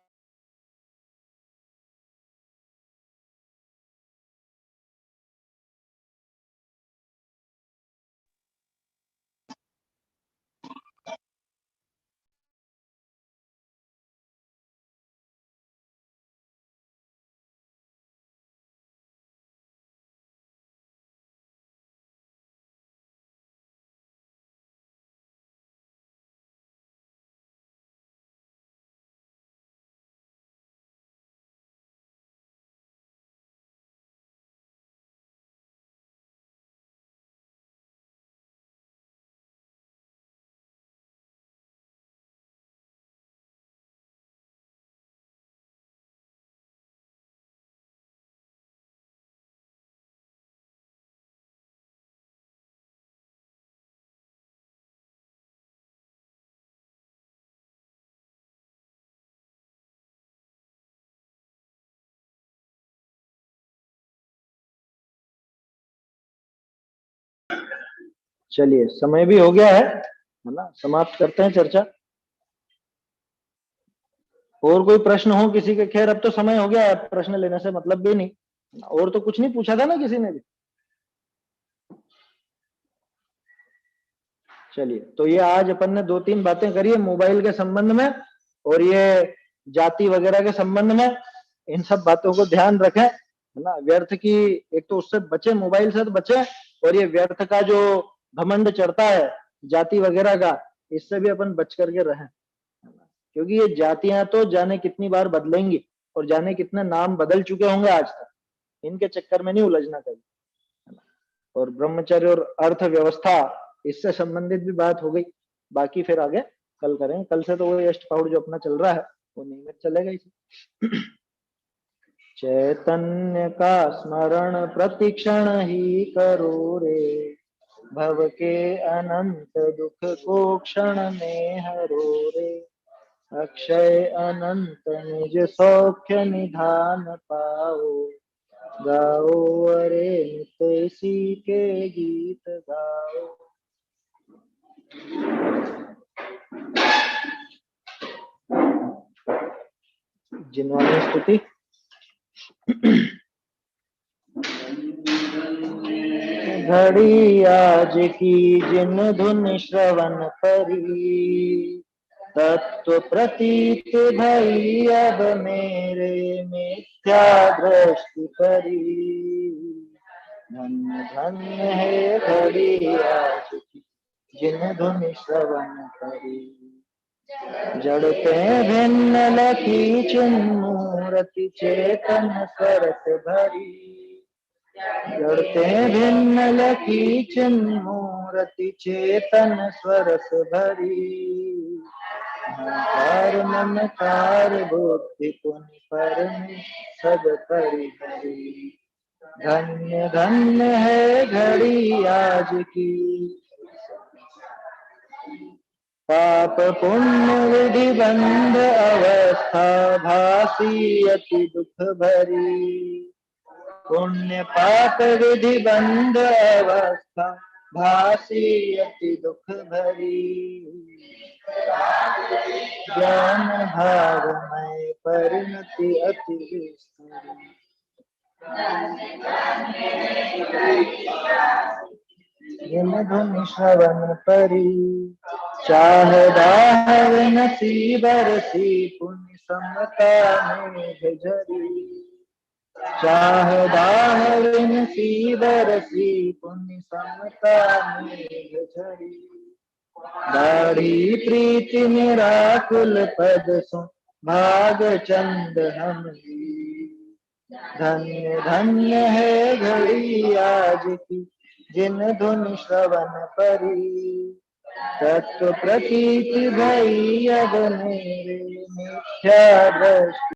चलिए समय भी हो गया है ना, समाप्त करते हैं चर्चा। और कोई प्रश्न हो किसी के? खैर अब तो समय हो गया है, प्रश्न लेने से मतलब भी नहीं। और तो कुछ नहीं पूछा था ना किसी ने भी? चलिए, तो ये आज अपन ने 2-3 बातें करी है मोबाइल के संबंध में और ये जाति वगैरह के संबंध में। इन सब बातों को ध्यान रखें, है ना। व्यर्थ की, एक तो उससे बचे, मोबाइल से तो बचे, और ये व्यर्थ का जो घमंड चढ़ता है जाति वगैरह का, इससे भी अपन बच करके रहें, क्योंकि ये जातियां तो जाने कितनी बार बदलेंगी और जाने कितने नाम बदल चुके होंगे आज तक। इनके चक्कर में नहीं उलझना चाहिए। और ब्रह्मचर्य और अर्थव्यवस्था, इससे संबंधित भी बात हो गई। बाकी फिर आगे कल करेंगे। कल से तो वो अष्टपाउड जो अपना चल रहा है वो नियमित चलेगा ही। चैतन्य का स्मरण प्रतिक्षण ही करो रे, भव के अनंत दुख को क्षण में हरो रे, अक्षय अनंत निज सौख्य निधान पाओ, गाओ अरे नित इसी के गीत गाओ। जिनवानी स्तुति। घड़ी आज की जिन धुन श्रवण परी, तत्व प्रतीत भई अब मेरे मिथ्या दृष्टि परी। धन्य धन्य है घड़ी आज की जिन धुन श्रवण परी, जड़ते भिन्न लखी चिन्मूर्ति चेतन सरस भरी, जड़ते भिन्न लखी चिन्मूर्ति चेतन स्वरस भरी। अहंकार ममकार बुद्धि पुनि पर में सब परिहरी, धन्य धन्य है घड़ी आज की। पाप पुण्य विधि बंध अवस्था भासी अति दुख भरी, पुण्य पाप विधि बंध अवस्था भासी अति दुख भरी। ज्ञान भावमय परिणति अति विस्तरी, जिन धुन श्रवण परी। चाह दाह नसी बरसी पुण्य समता मेघ झरी, चाह दाह नसी बरसी पुण्य समता मेघ झरी। दाढ़ी प्रीति निराकुल पद सो भाग चंद हमरी, धन्य धन्य है घड़ी आज की जिन धुन श्रवण परी, तत्व प्रतीति भई अब मेरे मिथ्या दृष्टि